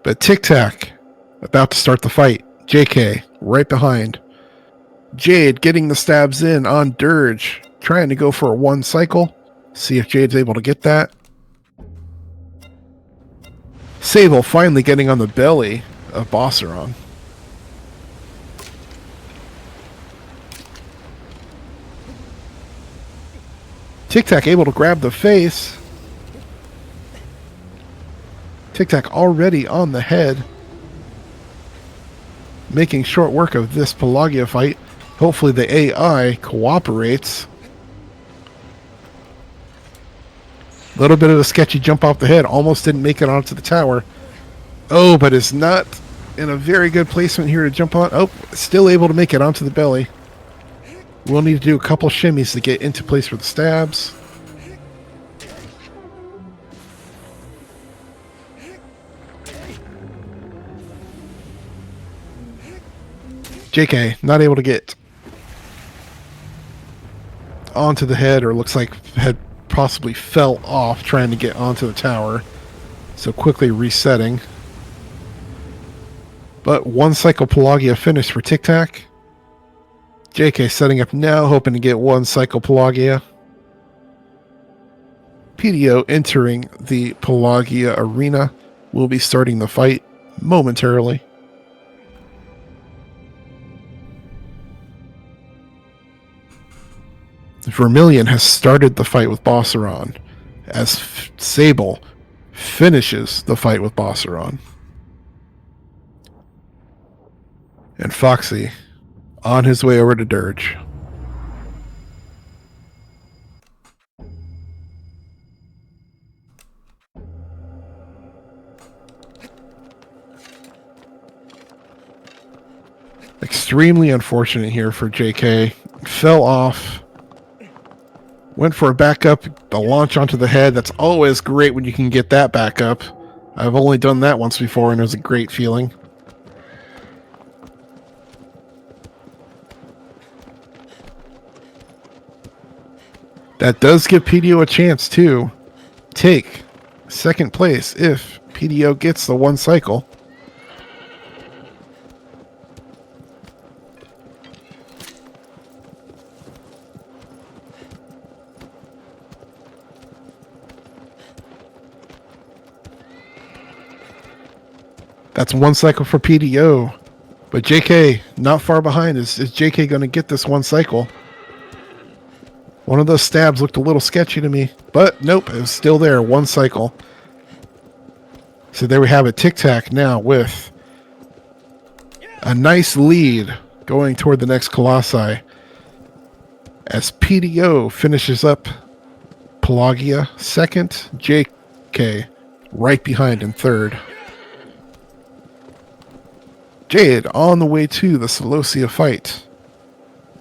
But TikTak about to start the fight. Jaikhay right behind. Jade getting the stabs in on Dirge, trying to go for a one cycle. See if Jade's able to get that. Sable finally getting on the belly of Bosseron. TikTak able to grab the face. TikTak already on the head. Making short work of this Pelagia fight. Hopefully the AI cooperates. A little bit of a sketchy jump off the head. Almost didn't make it onto the tower. Oh, but is not in a very good placement here to jump on. Oh, still able to make it onto the belly. We'll need to do a couple shimmies to get into place for the stabs. Jaikhay not able to get onto the head, or looks like head possibly fell off trying to get onto the tower. So quickly resetting. But one cycle Pelagia finish for TikTak. Jaikhay setting up now, hoping to get one cycle Pelagia. PDO entering the Pelagia arena. Will be starting the fight momentarily. Vermillion has started the fight with Bosseron as Sable finishes the fight with Bosseron. And Foxy on his way over to Dirge. Extremely unfortunate here for Jaikhay. Fell off. Went for a backup, the launch onto the head. That's always great when you can get that back up. I've only done that once before, and it was a great feeling. That does give PDO a chance to take second place if PDO gets the one cycle. That's one cycle for PDO. But Jaikhay not far behind. Is Jaikhay going to get this one cycle? One of those stabs looked a little sketchy to me. But nope, it was still there. One cycle. So there we have it. TikTak now with a nice lead going toward the next Colossi. As PDO finishes up Pelagia second. Jaikhay right behind in third. Jade on the way to the Celosia fight.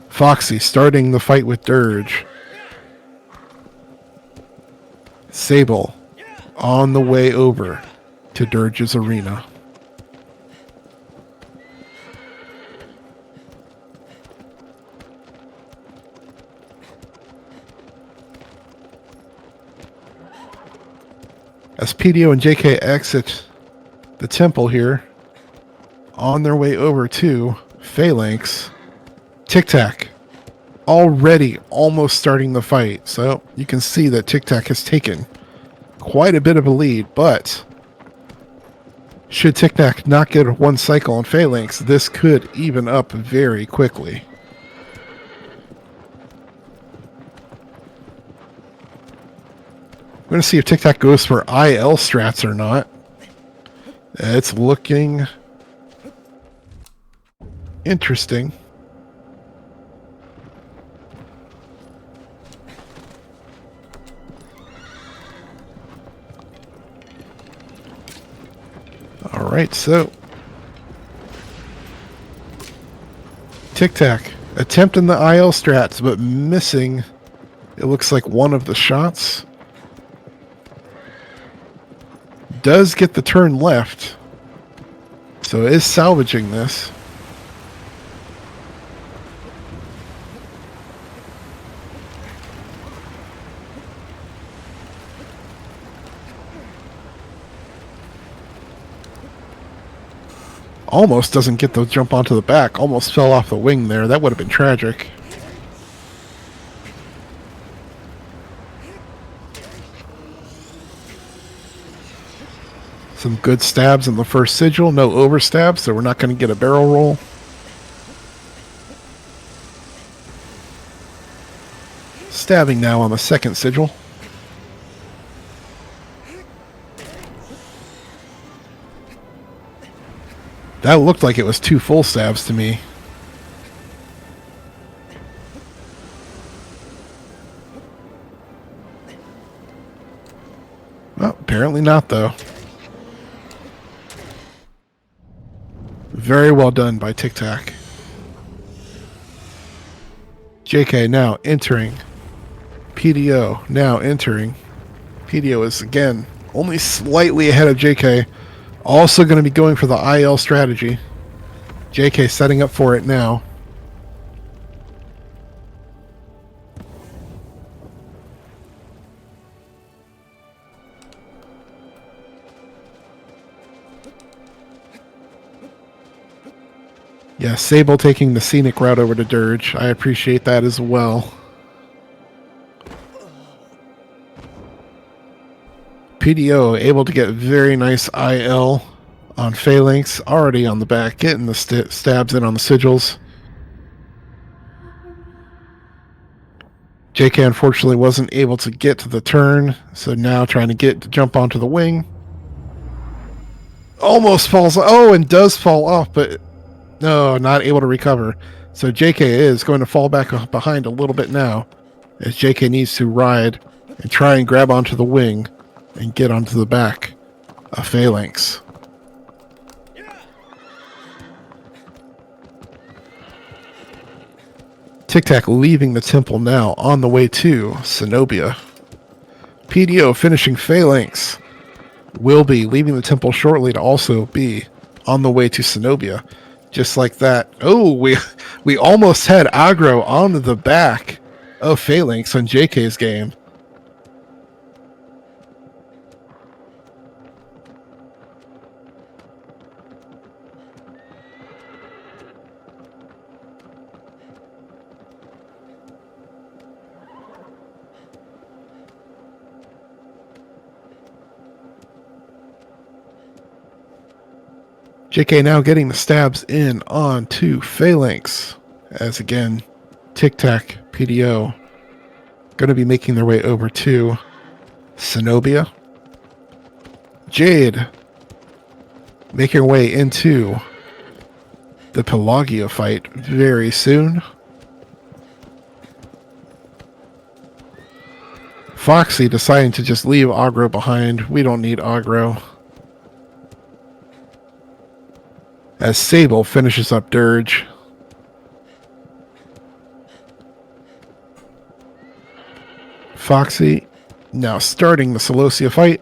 Foxy starting the fight with Dirge. Sable on the way over to Dirge's arena. As PDO and Jaikhay exit the temple here, on their way over to Phalanx, TikTak already almost starting the fight. So you can see that TikTak has taken quite a bit of a lead, but should TikTak not get one cycle on Phalanx, this could even up very quickly. I'm going to see if TikTak goes for IL strats or not. It's looking interesting. All right, so TikTak attempting the IL strats, but missing. It looks like one of the shots. Does get the turn left, so is salvaging this. Almost doesn't get the jump onto the back. Almost fell off the wing there. That would have been tragic. Some good stabs in the first sigil. No overstabs, so we're not going to get a barrel roll. Stabbing now on the second sigil. That looked like it was 2 full stabs to me. Well, apparently not, though. Very well done by TikTak. Jaikhay now entering. PDO now entering. PDO is, again, only slightly ahead of Jaikhay. Also going to be going for the IL strategy. Jaikhay setting up for it now. Yeah, Sable taking the scenic route over to Dirge. I appreciate that as well. PDO able to get very nice IL on Phalanx. Already on the back, getting the stabs in on the sigils. Jaikhay unfortunately wasn't able to get to the turn, so now trying to jump onto the wing. Almost falls. Oh, and does fall off, but no, not able to recover. So Jaikhay is going to fall back behind a little bit now, as Jaikhay needs to ride and try and grab onto the wing and get onto the back of Phalanx. TikTak leaving the temple now on the way to Zenobia. PDO finishing Phalanx. Will be leaving the temple shortly to also be on the way to Zenobia. Just like that. Oh, we almost had aggro onto the back of Phalanx on Jaikhay's game. Jaikhay now getting the stabs in onto Phalanx. As again, TikTak, PDO, going to be making their way over to Zenobia. Jade making her way into the Pelagia fight very soon. Foxy deciding to just leave aggro behind. We don't need aggro. As Sable finishes up Dirge. Foxy now starting the Celosia fight.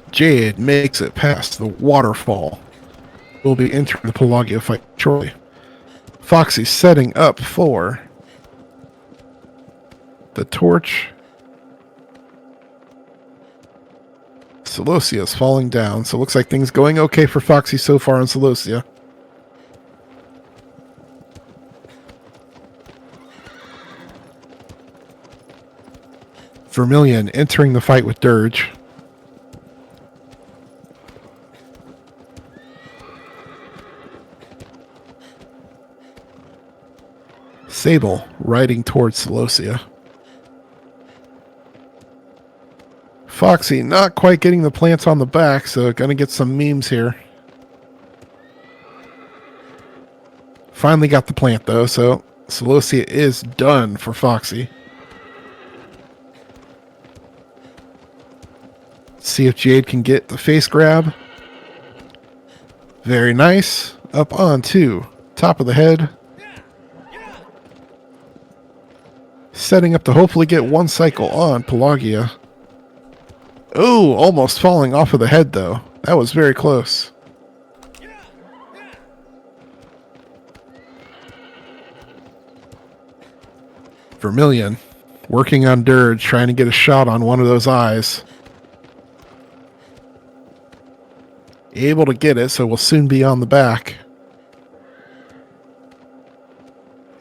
Jade makes it past the waterfall. Will be entering the Pelagia fight shortly. Foxy setting up for the torch. Celosia is falling down, so it looks like things going okay for Foxy so far on Celosia. Vermillion entering the fight with Dirge. Sable riding towards Celosia. Foxy not quite getting the plants on the back, so gonna get some memes here. Finally got the plant though, so Celosia is done for Foxy. See if Jade can get the face grab. Very nice. Up onto top of the head. Setting up to hopefully get one cycle on Pelagia. Oh, almost falling off of the head though. That was very close. Vermillion working on Dirge, trying to get a shot on one of those eyes. Able to get it, so we'll soon be on the back.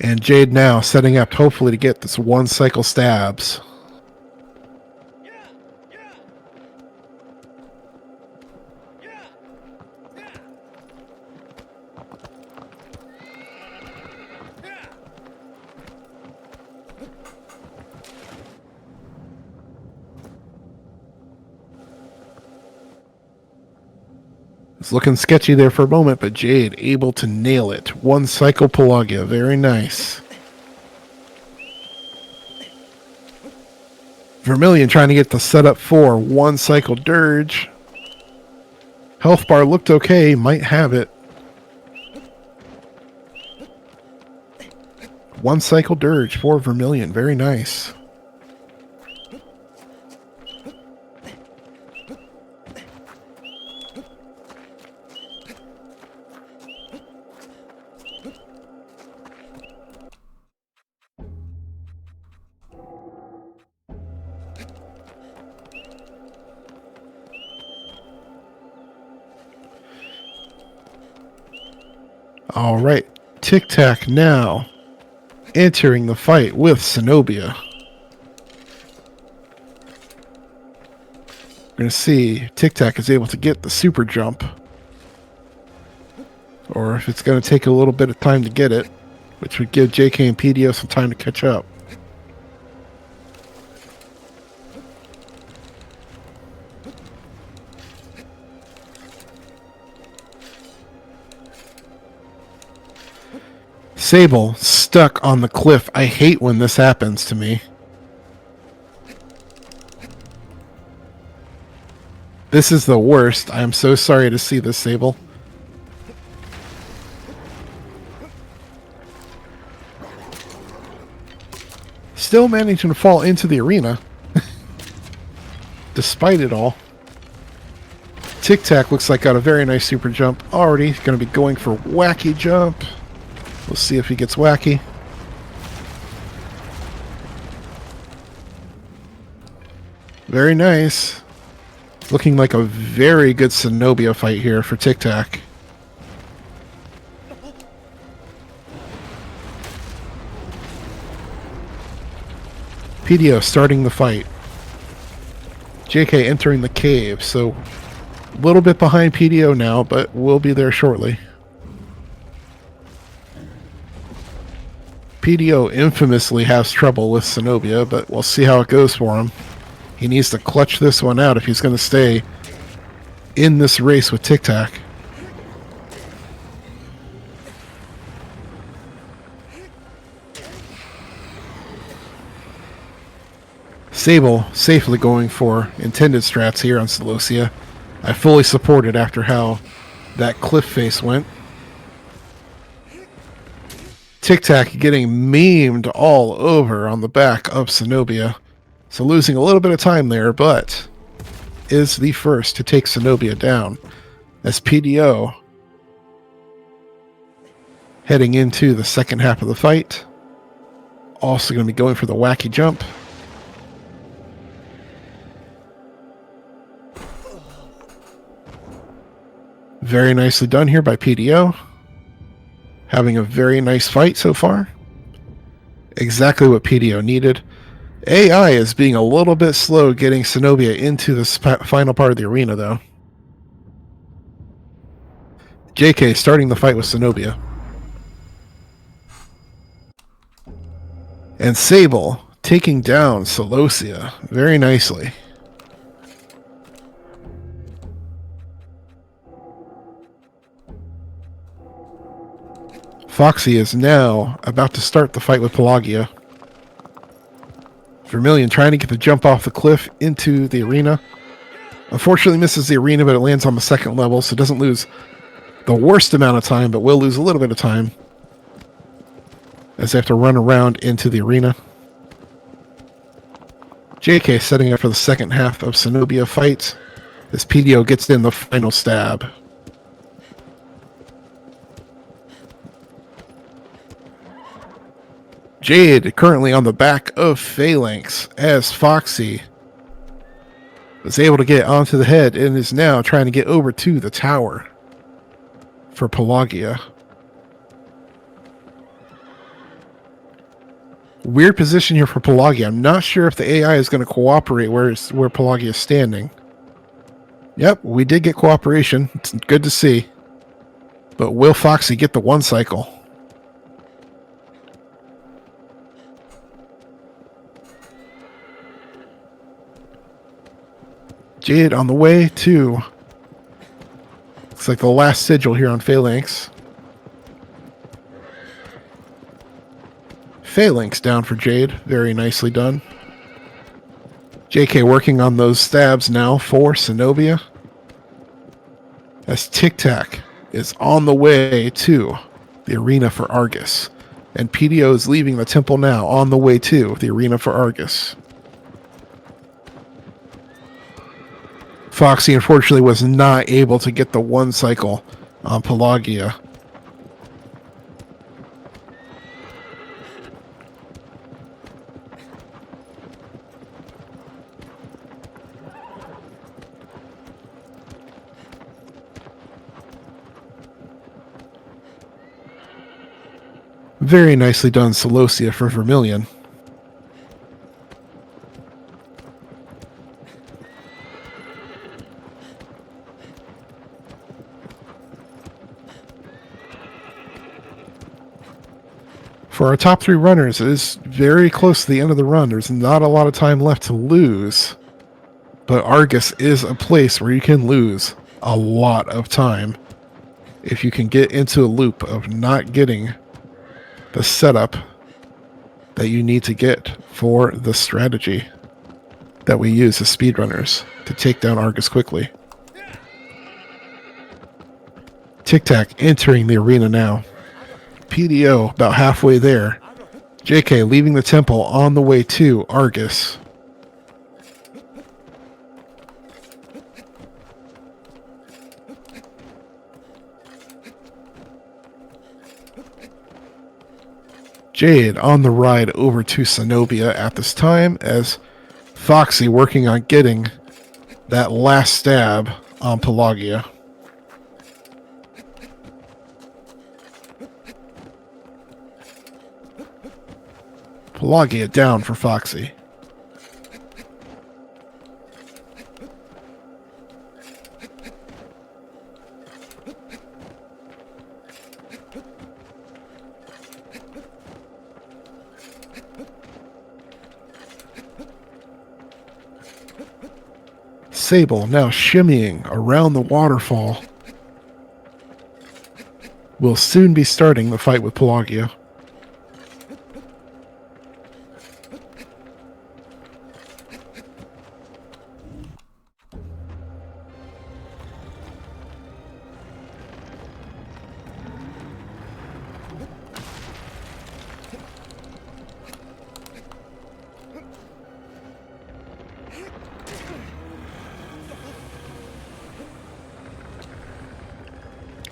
And Jade now setting up hopefully to get this one cycle stabs. It's looking sketchy there for a moment, but Jade able to nail it. One cycle Pelagia. Very nice. Vermillion trying to get the setup for one cycle Dirge. Health bar looked okay. Might have it. One cycle Dirge for Vermillion. Very nice. All right, TikTak now entering the fight with Zenobia. We're going to see TikTak is able to get the super jump, or if it's going to take a little bit of time to get it, which would give Jaikhay and PDO some time to catch up. Sable stuck on the cliff. I hate when this happens to me. This is the worst. I am so sorry to see this, Sable. Still managing to fall into the arena. Despite it all. TikTak looks like got a very nice super jump already. Going to be going for wacky jump. We'll see if he gets wacky. Very nice. Looking like a very good Zenobia fight here for TikTak. PDO starting the fight. Jaikhay entering the cave, so a little bit behind PDO now, but we'll be there shortly. PDO infamously has trouble with Zenobia, but we'll see how it goes for him. He needs to clutch this one out if he's going to stay in this race with TikTak. Sable safely going for intended strats here on Celosia. I fully support it after how that cliff face went. TikTak getting memed all over on the back of Zenobia. So losing a little bit of time there, but is the first to take Zenobia down. As PDO heading into the second half of the fight. Also going to be going for the wacky jump. Very nicely done here by PDO. Having a very nice fight so far. Exactly what PDO needed. AI is being a little bit slow getting Zenobia into the final part of the arena, though. Jaikhay starting the fight with Zenobia. And Sable taking down Celosia very nicely. Foxy is now about to start the fight with Pelagia. Vermillion trying to get the jump off the cliff into the arena. Unfortunately misses the arena, but it lands on the second level, so it doesn't lose the worst amount of time, but will lose a little bit of time as they have to run around into the arena. Jaikhay setting up for the second half of Zenobia fight as PDO gets in the final stab. Jade currently on the back of Phalanx as Foxy is able to get onto the head and is now trying to get over to the tower for Pelagia. Weird position here for Pelagia. I'm not sure if the AI is going to cooperate where Pelagia is standing. Yep, we did get cooperation. It's good to see. But will Foxy get the one cycle? Jade on the way to... Looks like the last sigil here on Phalanx. Phalanx down for Jade. Very nicely done. Jaikhay working on those stabs now for Zenobia. As TikTak is on the way to the arena for Argus. And PDO is leaving the temple now on the way to the arena for Argus. Foxy unfortunately was not able to get the one cycle on Pelagia. Very nicely done, Celosia for Vermillion. For our top three runners, it is very close to the end of the run. There's not a lot of time left to lose. But Argus is a place where you can lose a lot of time if you can get into a loop of not getting the setup that you need to get for the strategy that we use as speedrunners to take down Argus quickly. TikTak entering the arena now. PDO about halfway there. Jaikhay leaving the temple on the way to Argus. Jade on the ride over to Zenobia at this time as Foxy working on getting that last stab on Pelagia. Pelagia down for Foxy. Sable now shimmying around the waterfall. Will soon be starting the fight with Pelagia.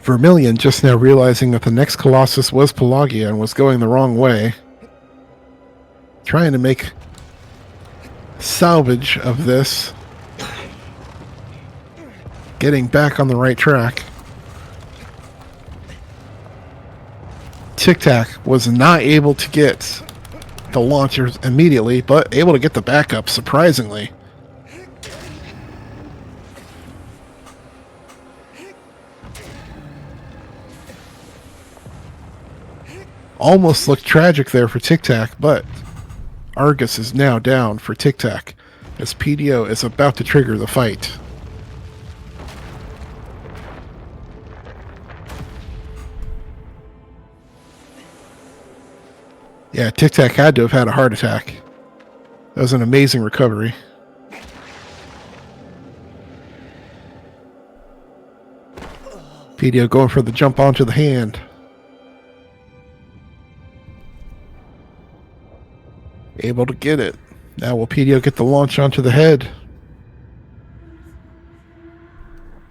Vermillion just now realizing that the next Colossus was Pelagia and was going the wrong way. Trying to make salvage of this. Getting back on the right track. TikTak was not able to get the launchers immediately, but able to get the backup surprisingly. Almost looked tragic there for TikTak, but Argus is now down for TikTak as PDO is about to trigger the fight. Yeah, TikTak had to have had a heart attack. That was an amazing recovery. PDO going for the jump onto the hand. Able to get it. Now will PDO get the launch onto the head?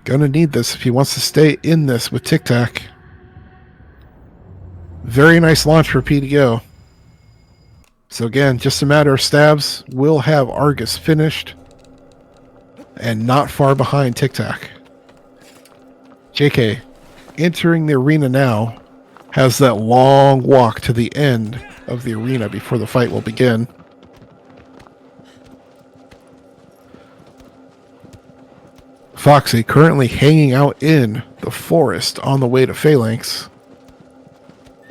Gonna need this if he wants to stay in this with TikTak. Very nice launch for PDO. So again, just a matter of stabs. We'll have Argus finished. And not far behind TikTak. Jaikhay, entering the arena now, has that long walk to the end of the arena before the fight will begin. Foxy currently hanging out in the forest on the way to Phalanx.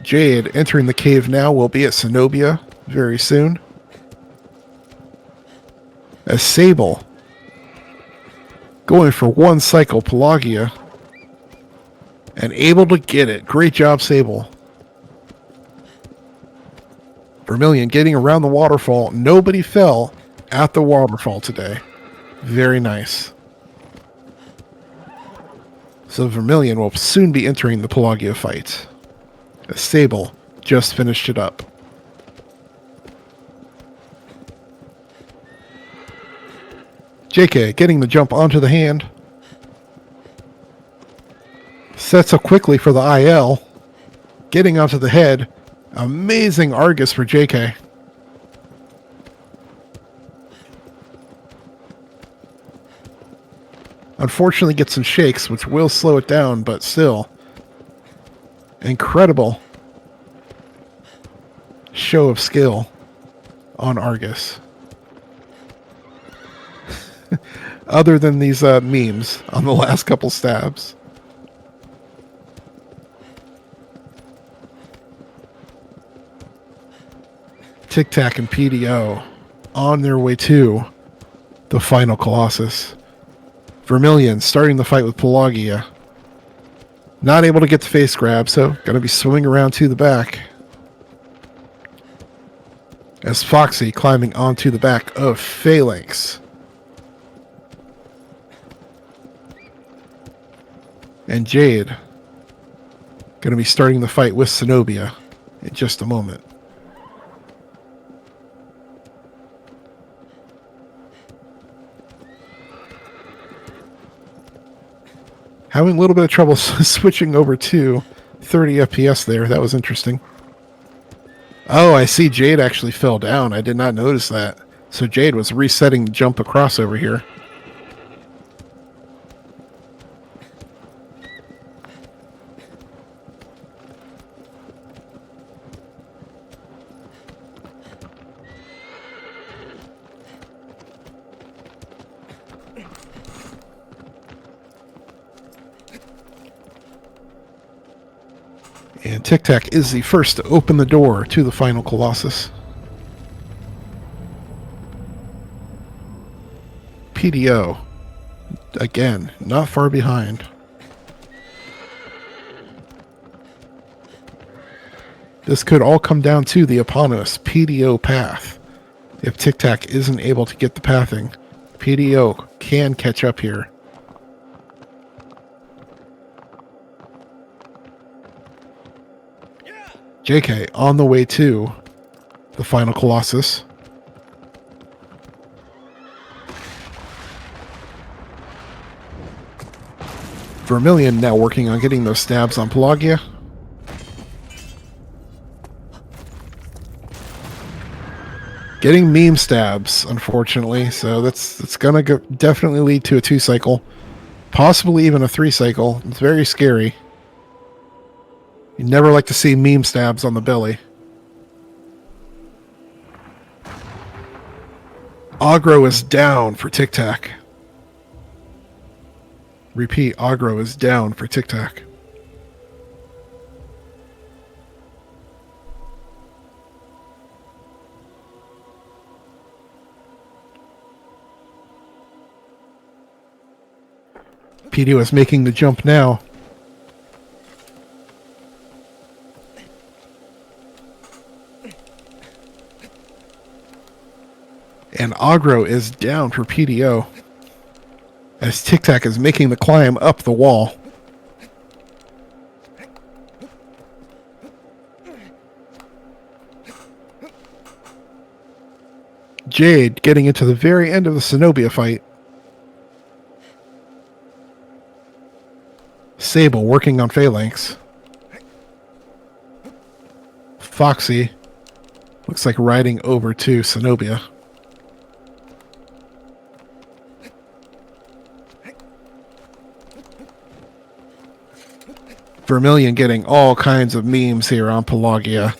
Jade entering the cave now will be at Zenobia very soon. As Sable going for one cycle Pelagia and able to get it. Great job, Sable. Vermillion getting around the waterfall. Nobody fell at the waterfall today. Very nice. So Vermillion will soon be entering the Pelagia fight. As Sable just finished it up. Jaikhay getting the jump onto the hand. Sets up quickly for the IL. Getting onto the head. Amazing Argus for Jaikhay. Unfortunately gets some shakes, which will slow it down, but still. Incredible show of skill on Argus. Other than these memes on the last couple stabs. TikTak and PDO on their way to the final Colossus. Vermillion starting the fight with Pelagia. Not able to get the face grab, so going to be swimming around to the back. As Foxy climbing onto the back of Phalanx. And Jade going to be starting the fight with Zenobia in just a moment. Having a little bit of trouble switching over to 30 FPS there. That was interesting. Oh, I see Jade actually fell down. I did not notice that. So Jade was resetting the jump across over here. And TikTak is the first to open the door to the final Colossus. PDO, again, not far behind. This could all come down to the eponymous PDO path. If TikTak isn't able to get the pathing, PDO can catch up here. Jaikhay on the way to the final Colossus. Vermillion now working on getting those stabs on Pelagia. Getting meme stabs, unfortunately, so that's gonna definitely lead to a 2-cycle, possibly even a 3-cycle. It's very scary. You never like to see meme stabs on the belly. Aggro is down for TikTak. Repeat, aggro is down for TikTak. PDO is making the jump now. And aggro is down for PDO as TikTak is making the climb up the wall. Jade getting into the very end of the Zenobia fight. Sable working on Phalanx. Foxy looks like riding over to Zenobia. Vermillion getting all kinds of memes here on Pelagia.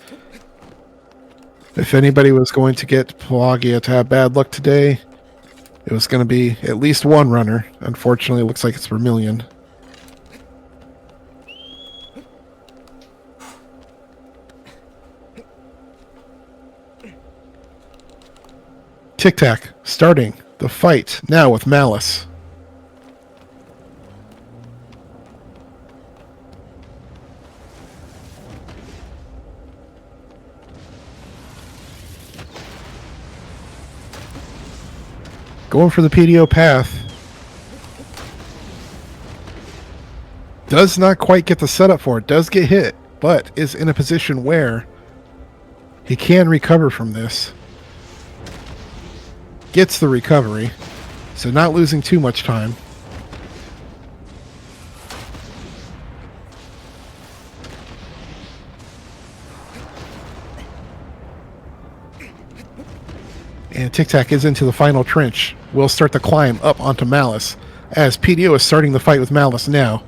If anybody was going to get Pelagia to have bad luck today, it was going to be at least one runner. Unfortunately, it looks like it's Vermillion. TikTak starting the fight now with Malice. Going for the PDO path. Does not quite get the setup for it. Does get hit, but is in a position where he can recover from this. Gets the recovery, so not losing too much time. And TikTak is into the final trench. Will start the climb up onto Malice, as PDO is starting the fight with Malice now.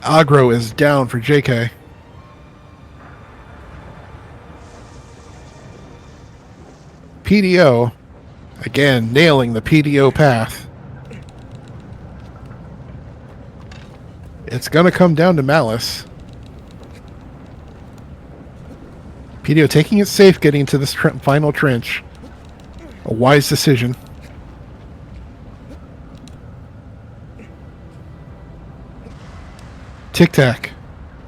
Aggro is down for Jaikhay. PDO, again, nailing the PDO path. It's going to come down to Malice. PDO taking it safe, getting into this final trench. A wise decision. TikTak,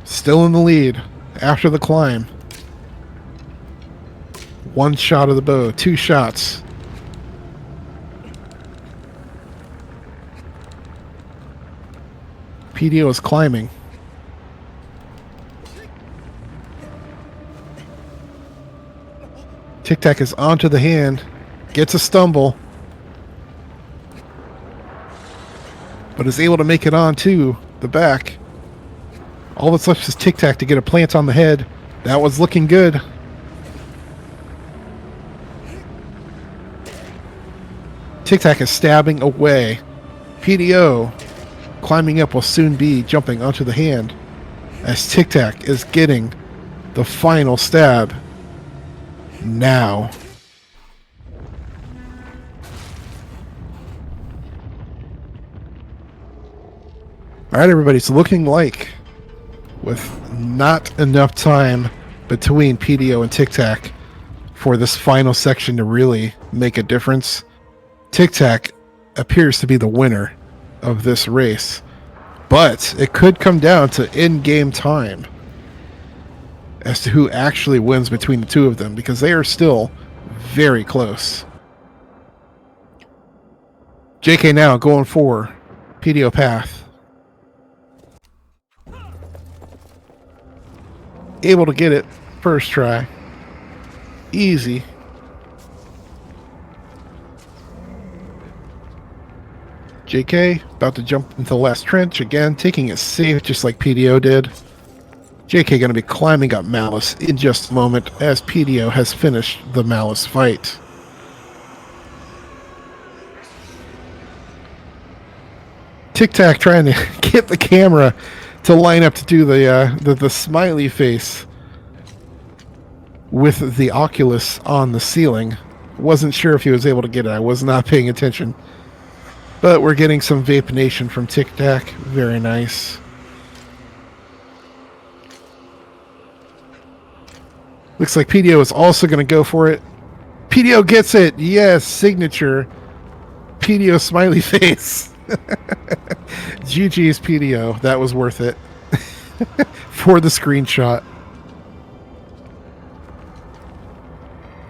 still in the lead after the climb. One shot of the bow, two shots. PDO is climbing. TikTak is onto the hand, gets a stumble, but is able to make it onto the back. All that's left is TikTak to get a plant on the head. That was looking good. TikTak is stabbing away. PDO climbing up will soon be jumping onto the hand as TikTak is getting the final stab now. Alright everybody, it's looking like with not enough time between PDO and TikTak for this final section to really make a difference, TikTak appears to be the winner of this race. But it could come down to in-game time as to who actually wins between the two of them, because they are still very close. Jaikhay now going for PDO path. Able to get it first try. Easy. Jaikhay about to jump into the last trench again, taking it safe just like PDO did. Jaikhay going to be climbing up Malice in just a moment as PDO has finished the Malice fight. TikTak trying to get the camera to line up to do the smiley face with the Oculus on the ceiling. Wasn't sure if he was able to get it. I was not paying attention. But we're getting some Vape Nation from TikTak. Very nice. Looks like PDO is also going to go for it. PDO gets it. Yes, signature. PDO smiley face. GG's PDO. That was worth it. For the screenshot.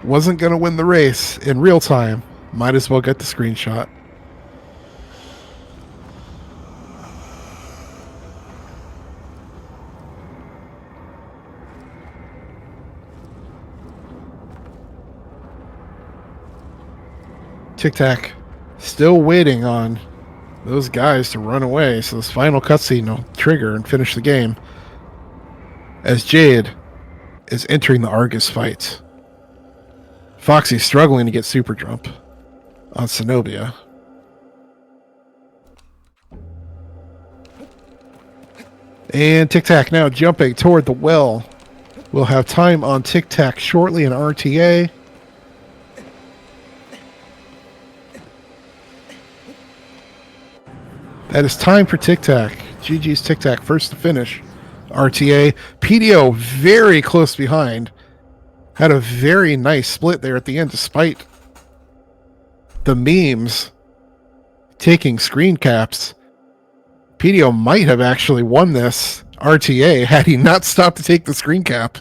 wasn't going to win the race in real time. Might as well get the screenshot. TikTak still waiting on those guys to run away so this final cutscene will trigger and finish the game as Jade is entering the Argus fight. Foxy's struggling to get super jump on Zenobia. And TikTak now jumping toward the well. We'll have time on TikTak shortly in RTA. That is time for TikTak. GG's TikTak first to finish. RTA. PDO very close behind. Had a very nice split there at the end despite the memes taking screen caps. PDO might have actually won this RTA had he not stopped to take the screen cap.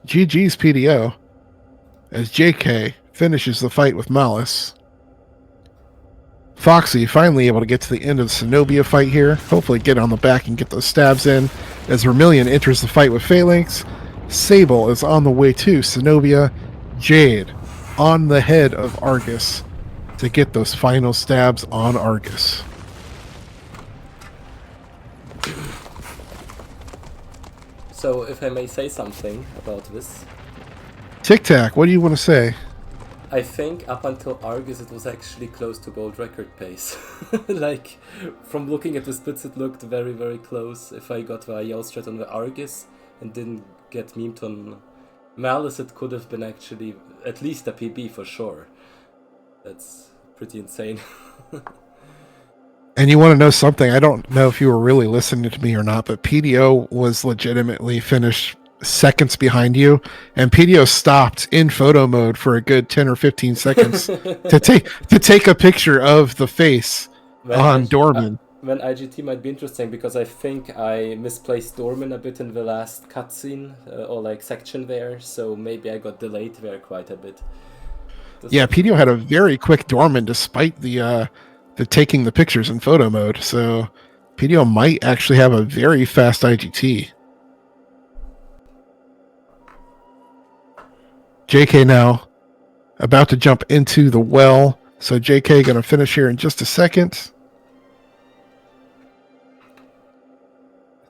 GG's PDO as Jaikhay finishes the fight with Malice. Foxy finally able to get to the end of the Zenobia fight here. Hopefully get on the back and get those stabs in as Vermillion enters the fight with Phalanx. Sable is on the way to Zenobia. Jade on the head of Argus to get those final stabs on Argus. So, if I may say something about this, TikTak, what do you want to say? I think up until Argus it was actually close to world record pace. Like, from looking at the splits it looked very, very close. If I got the yell strat on the Argus and didn't get memed on Malice, it could have been actually at least a PB for sure. That's pretty insane. And you want to know something? I don't know if you were really listening to me or not, but PDO was legitimately finished seconds behind you, and PDO stopped in photo mode for a good 10 or 15 seconds to take a picture of the face on Dorman. When IGT might be interesting because I think I misplaced Dorman a bit in the last cutscene or like section there, so maybe I got delayed there quite a bit. Yeah, PDO had a very quick Dorman despite the taking the pictures in photo mode, so PDO might actually have a very fast IGT. Jaikhay now about to jump into the well, so Jaikhay going to finish here in just a second.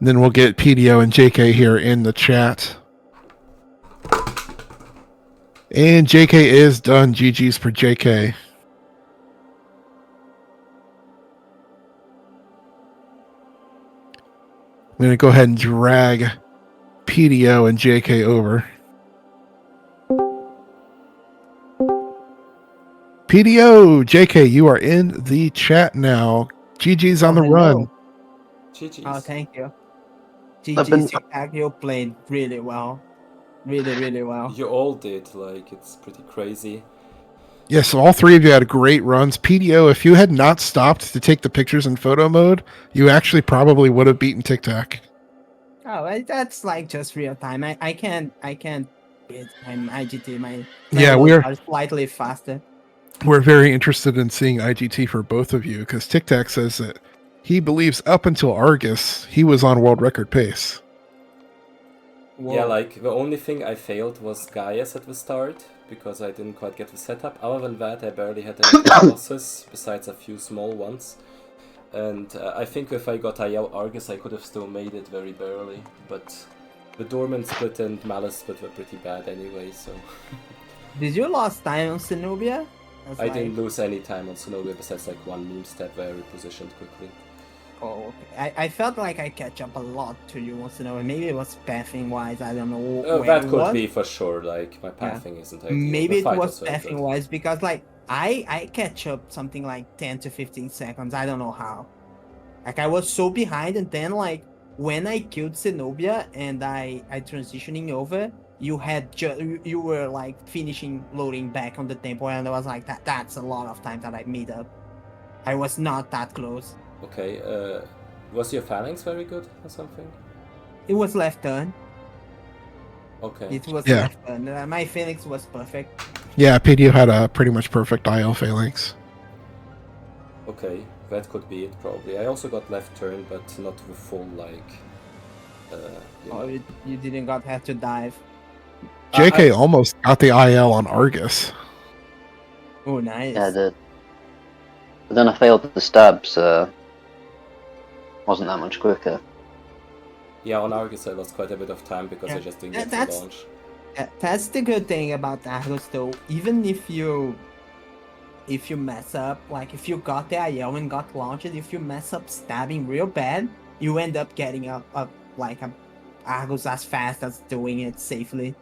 And then we'll get PDO and Jaikhay here in the chat. And Jaikhay is done. GG's for Jaikhay. I'm going to go ahead and drag PDO and Jaikhay over. PDO, Jaikhay, you are in the chat now. GG's on the run. GG's. Oh, thank you. GG's TikTak, you played really well. Really, really well. You all did, like, it's pretty crazy. Yeah, so all three of you had great runs. PDO, if you had not stopped to take the pictures in photo mode, you actually probably would have beaten TikTak. Oh, that's like just real time. I can't beat my IGT. Yeah, are slightly faster. We're very interested in seeing IGT for both of you because TikTak says that he believes up until Argus, he was on world record pace. Whoa. Yeah, like, the only thing I failed was Gaius at the start, because I didn't quite get the setup. Other than that, I barely had any losses, besides a few small ones. And I think if I got Ayel Argus, I could have still made it very barely. But the Dormant split and Malice split were pretty bad anyway, so... Did you lose time on Zenobia? I didn't lose any time on Zenobia besides like one meme step where I repositioned quickly. Oh, okay. I felt like I catch up a lot to you on Zenobia. Maybe it was pathing wise, I don't know. Oh, that could be for sure, like, my pathing isn't ideal. Maybe it was pathing wise because like I catch up something like 10 to 15 seconds. I don't know how. Like I was so behind, and then like when I killed Zenobia and I transitioning over, you were like finishing loading back on the tempo, and I was like that's a lot of time that I made up. I was not that close. Okay, was your phalanx very good or something? It was left turn. Okay. It was Yeah. left fun. My Phoenix was perfect. Yeah, PDO had a pretty much perfect IL phalanx. Okay, that could be it probably. I also got left turn, but not the full like. You Oh, know. you didn't have to dive. JK almost got the IL on Argus. Oh, nice. Yeah, I did. But then I failed the stab, so wasn't that much quicker. Yeah, on Argus I lost quite a bit of time because I just didn't get the launch. That's the good thing about Argus though. Even if you mess up, like if you got the IL and got launched, if you mess up stabbing real bad, you end up getting a Argus as fast as doing it safely.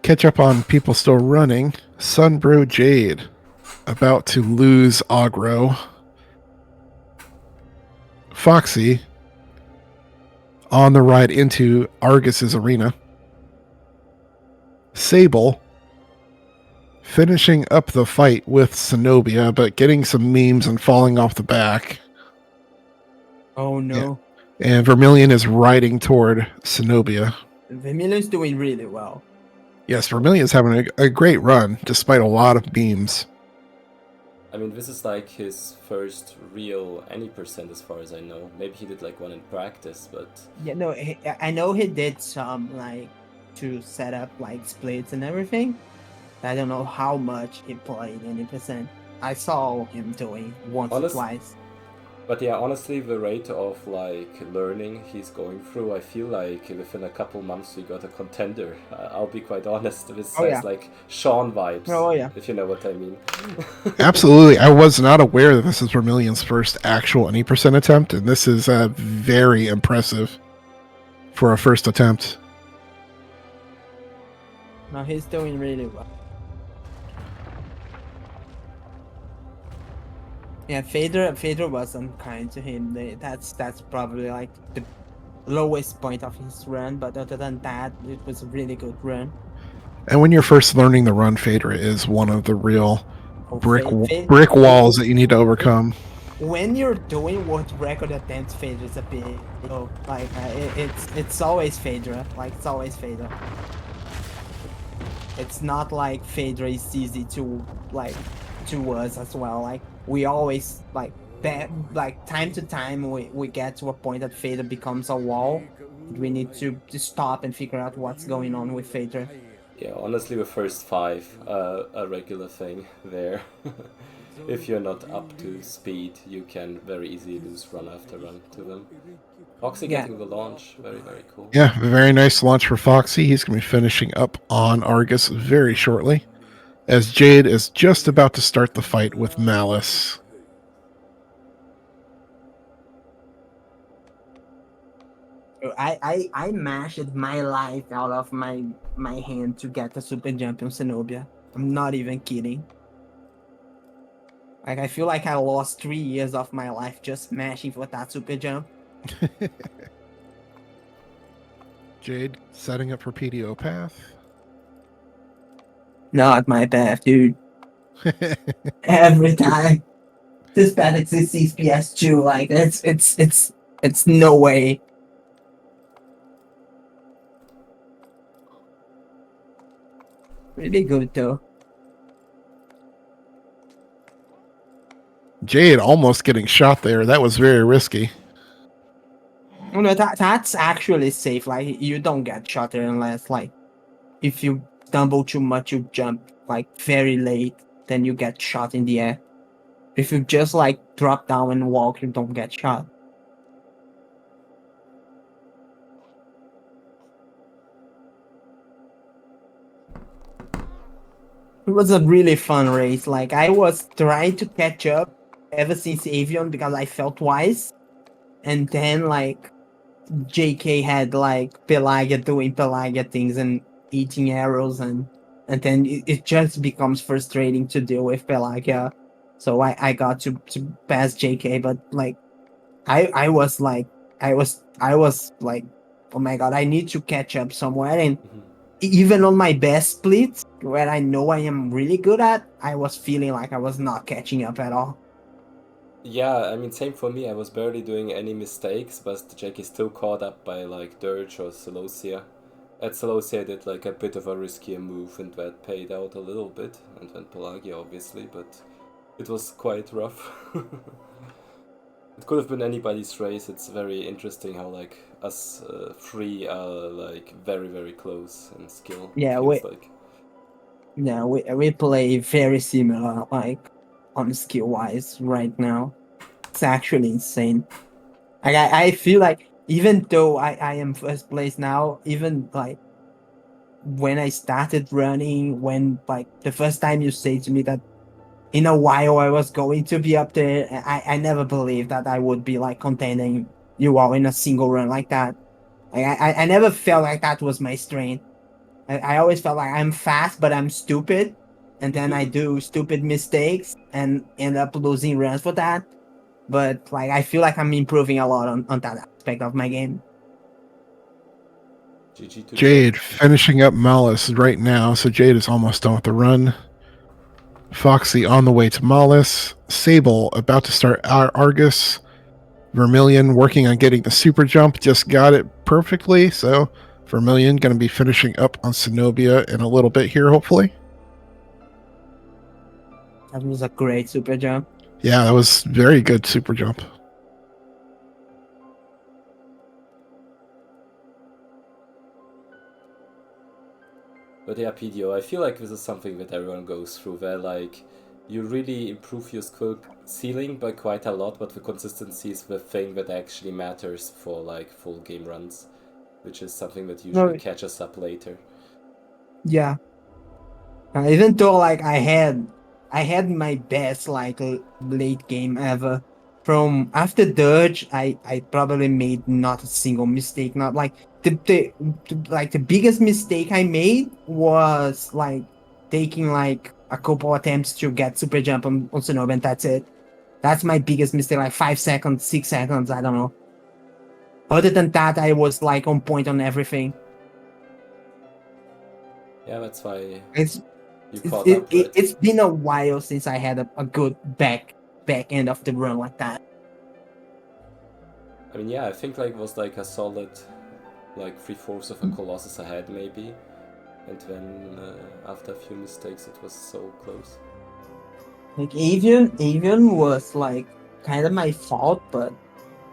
Catch up on people still running. SunbroJade about to lose aggro. Foxy on the ride into Argus's arena. Sable finishing up the fight with Zenobia, but getting some memes and falling off the back. Oh no. Yeah. And Vermillion is riding toward Zenobia. Vermillion's doing really well. Yes, Vermillion's having a great run, despite a lot of beams. I mean, this is like his first real any percent as far as I know. Maybe he did like one in practice, but... Yeah, no, I know he did some, like, to set up, like, splits and everything. I don't know how much he played any percent. I saw him doing once or twice. But yeah, honestly, the rate of like learning he's going through, I feel like within a couple months we got a contender. I'll be quite honest. This has like Sean vibes, if you know what I mean. Absolutely. I was not aware that this is Vermillion's first actual any percent attempt, and this is very impressive for a first attempt. No, he's doing really well. Yeah, Fader was unkind to him. That's probably like the lowest point of his run, but other than that, it was a really good run. And when you're first learning the run, Phaedra is one of the real brick walls that you need to overcome. When you're doing world record attempts, Phaedra's a bit, you know, like it's always Phaedra. Like it's always Phaedra. It's not like Phaedra is easy to like to us as well. Like we always like that. Like time to time, we get to a point that Phaedra becomes a wall. We need to stop and figure out what's going on with Phaedra. Yeah, honestly, the first 5, a regular thing there. If you're not up to speed, you can very easily lose run after run to them. Foxy getting the launch, very, very cool. Yeah, very nice launch for Foxy. He's going to be finishing up on Argus very shortly, as Jade is just about to start the fight with Malice. I mashed my life out of my hand to get the super jump on Zenobia. I'm not even kidding. Like I feel like I lost 3 years of my life just mashing for that super jump. Jade setting up for PDO path. Not my path, dude. Every time. This path exists CPS too. Like it's no way. Really good though. Jade almost getting shot there. That was very risky. Oh, no, that's actually safe. Like you don't get shot there unless like if you stumble too much, you jump like very late, then you get shot in the air. If you just like drop down and walk, you don't get shot. It was a really fun race. Like I was trying to catch up ever since Avion because I fell twice, and then like Jaikhay had like Pelagia doing Pelagia things and eating arrows, and then it just becomes frustrating to deal with Pelagia. So I got to pass Jaikhay, but like I was like I was like, oh my god, I need to catch up somewhere. And even on my best splits, where I know I am really good at, I was feeling like I was not catching up at all. Yeah, I mean, same for me. I was barely doing any mistakes, but Jaikhay is still caught up by like Dirge or Celosia. At Celosia, I did like a bit of a riskier move, and that paid out a little bit, and then Pelagia, obviously, but it was quite rough. It could have been anybody's race. It's very interesting how like us three are like very, very close in skill. Yeah, feels like. Yeah, we play very similar, like on skill wise right now. It's actually insane. Like I feel like even though I am first place now, even like when I started running, when like the first time you say to me that in a while I was going to be up there, I never believed that I would be like contending you all in a single run like that. Like, I never felt like that was my strength. I always felt like I'm fast, but I'm stupid. And then I do stupid mistakes and end up losing runs for that. But like I feel like I'm improving a lot on that aspect of my game. GG to Jade finishing up Malice right now, so Jade is almost done with the run. Foxy on the way to Malice. Sable about to start Argus. Vermillion working on getting the super jump, just got it perfectly, so Vermillion going to be finishing up on Zenobia in a little bit here, hopefully. That was a great super jump. Yeah, that was very good super jump. But yeah, PDO, I feel like this is something that everyone goes through, where like you really improve your skill ceiling by quite a lot, but the consistency is the thing that actually matters for like full game runs, which is something that usually catches up later. Yeah. Even though like I had my best like late game ever. From after Dirge, I probably made not a single mistake. Not like the biggest mistake I made was like taking like a couple attempts to get super jump on Sonobe, and that's it. That's my biggest mistake, like 5 seconds, 6 seconds, I don't know. Other than that, I was like on point on everything. Yeah, that's why It's you caught up, right? it's been a while since I had a good back end of the run like that. I mean, yeah, I think like it was like a solid like 3/4 of a Colossus ahead maybe, and then after a few mistakes it was so close. Like Avian was like kind of my fault, but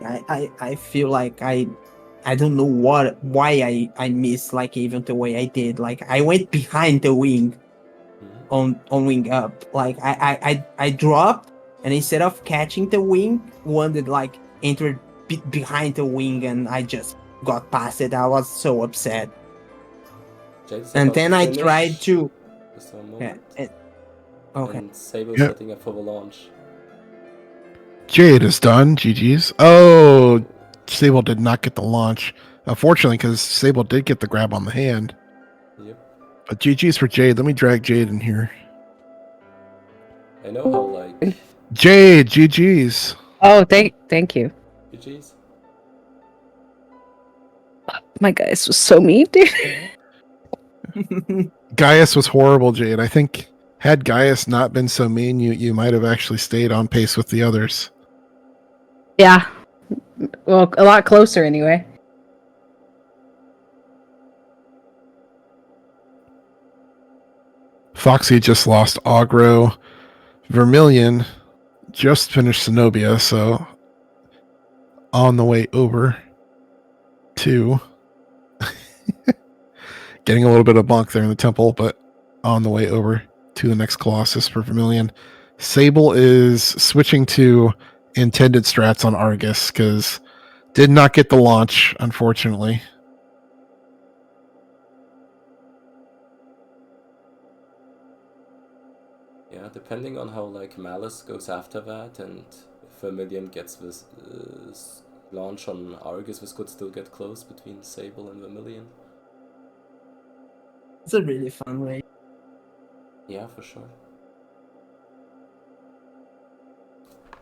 I feel like I don't know why I missed like Avian the way I did. Like I went behind the wing on wing up. Like I dropped, and instead of catching the wing, one that like entered behind the wing, and I just got past it. I was so upset. And then I tried to. Yeah. Okay. And Sable setting up for the launch. Jade is done. GG's. Oh, Sable did not get the launch. Unfortunately, because Sable did get the grab on the hand. Yep. But GG's for Jade. Let me drag Jade in here. I know how like Jade, GG's. Oh, thank you. GG's. My Gaius was so mean, dude. Gaius was horrible, Jade. I think had Gaius not been so mean, you might have actually stayed on pace with the others. Yeah. Well, a lot closer anyway. Foxy just lost Aggro. Vermillion just finished Zenobia, so on the way over to getting a little bit of bonk there in the temple, but on the way over to the next Colossus for Vermillion. Sable is switching to intended strats on Argus because did not get the launch, unfortunately. Yeah, depending on how like Malice goes after that, and if Vermillion gets this launch on Argus, this could still get close between Sable and Vermillion. It's a really fun way. Yeah, for sure.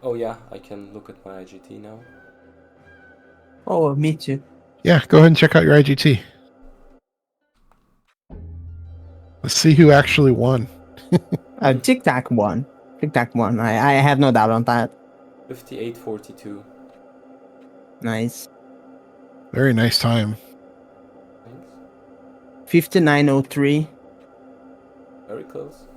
Oh yeah, I can look at my IGT now. Oh, me too. Yeah, go ahead and check out your IGT. Let's see who actually won. TikTak won. TikTak won. I have no doubt on that. 58:42. Nice. Very nice time. Thanks. 59:03. Very close.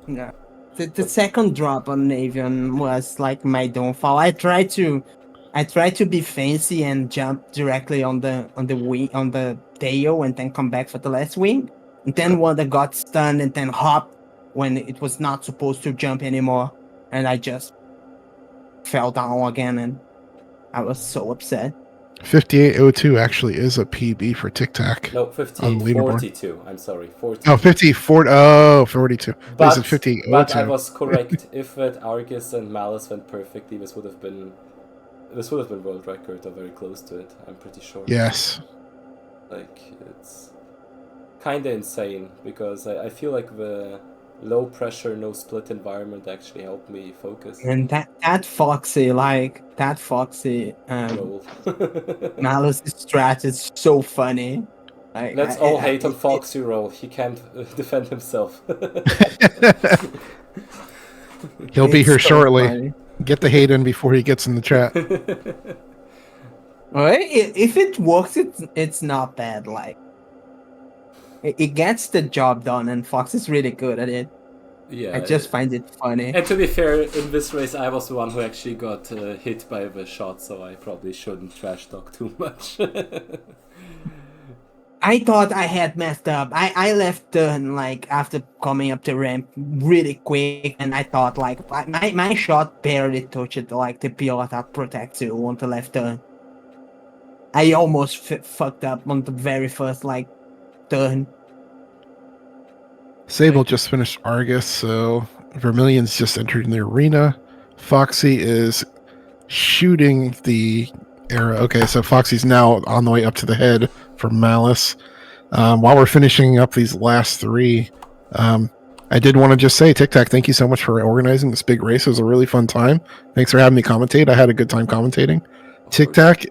Yeah. The second drop on Avian was like my downfall. I tried to be fancy and jump directly on the wing, on the tail, and then come back for the last wing. And then one that got stunned and then hopped when it was not supposed to jump anymore, and I just fell down again, and I was so upset. 58:02 actually is a PB for TikTak. No, on the leaderboard. 58:42. I'm sorry, 40. Oh, 54. Oh, 42. But, Is it 58:02? but I was correct. If that Argus and Malice went perfectly, this would have been world record or very close to it. I'm pretty sure. Yes. Like, it's kind of insane because I feel like the low pressure, no split environment actually helped me focus. And that Foxy Roll. Malice strat is so funny. Like, Let's all hate on Foxy roll. He can't defend himself. He'll be it's here so shortly. funny. Get the hate in before he gets in the chat. Well, if it works, it's not bad. Like, it gets the job done, and Fox is really good at it. Yeah. I just find it funny. And to be fair, in this race, I was the one who actually got hit by the shot, so I probably shouldn't trash talk too much. I thought I had messed up. I left turn like after coming up the ramp really quick, and I thought like my shot barely touched like the pillar that protects you on the left turn. I almost fucked up on the very first like turn. Sable just finished Argus, so Vermillion's just entered in the arena. Foxy is shooting the arrow. Okay, so Foxy's now on the way up to the head for Malice. While we're finishing up these last three, I did want to just say, TikTak, thank you so much for organizing this big race. It was a really fun time. Thanks for having me commentate. I had a good time commentating. TikTak,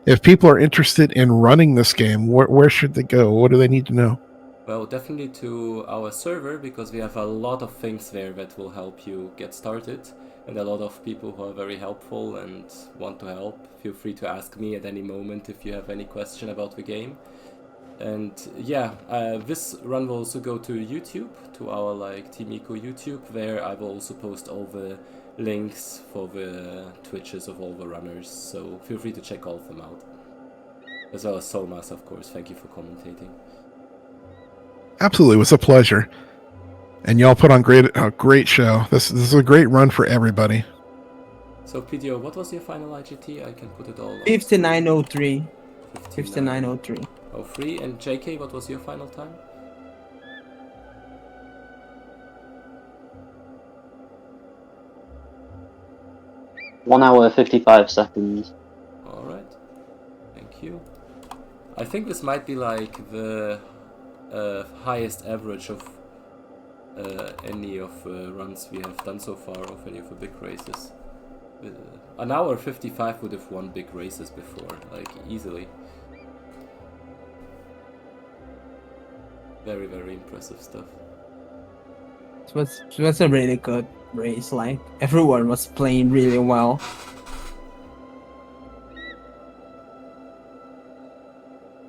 if people are interested in running this game, where should they go? What do they need to know? Well, definitely to our server, because we have a lot of things there that will help you get started, and a lot of people who are very helpful and want to help. Feel free to ask me at any moment if you have any question about the game. And yeah, this run will also go to YouTube, to our like Team Eco YouTube. There I will also post all the links for the Twitches of all the runners, so feel free to check all of them out. As well as Solmas, of course. Thank you for commentating. Absolutely, it was a pleasure. And y'all put on a great show. This is a great run for everybody. So PDO, what was your final IGT? I can put it all on. 59:03. 59:03. 03. And Jaikhay, what was your final time? One hour 55 seconds. Alright. Thank you. I think this might be like the highest average of any of runs we have done so far of any of the big races. An hour 55 would have won big races before, like easily. Very, very impressive stuff. It was a really good race. Like, everyone was playing really well.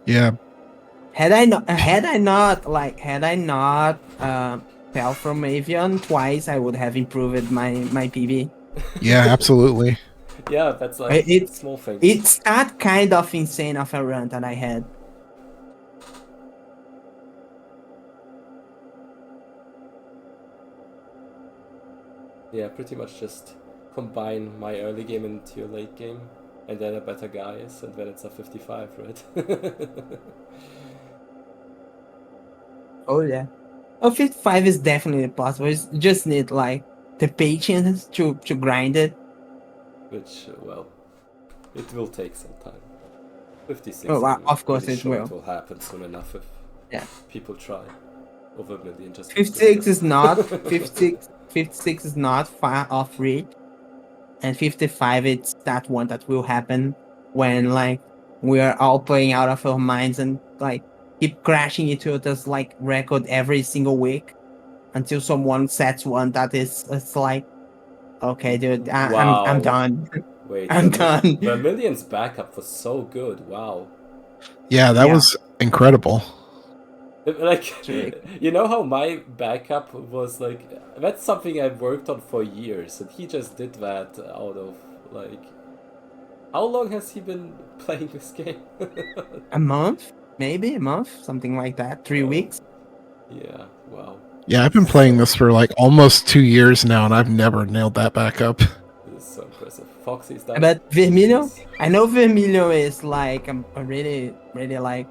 Yeah. Had I not fell from Avian twice, I would have improved my PB. Yeah, absolutely. Yeah, that's like small thing. It's that kind of insane of a run that I had. Yeah, pretty much just combine my early game into your late game, and then a better guys, and then it's a 55, right? Oh yeah. Oh, 55 is definitely possible. You just need like the patience to grind it. Which, well, it will take some time. 56. Oh, I'm of course pretty it sure will. It will happen soon enough if people try. Over Vermillion just 56 is not 56 is not far off reach, and 55 it's that one that will happen when like we are all playing out of our minds and like keep crashing into this like record every single week until someone sets one that is it's like Okay, dude, Wow. I'm done. Wait, I'm done. Vermillion's backup was so good. Wow. Yeah, that Yeah. was incredible. Like, Drake. you know how my backup was like, that's something I've worked on for years, and he just did that out of, like, how long has he been playing this game? A month? Maybe a month? Something like that. 3 Oh. weeks? Yeah, wow. Yeah, I've been playing this for like almost 2 years now, and I've never nailed that back up. This is so impressive. Foxy's done. But Vermillion? I know Vermillion is like a really, really like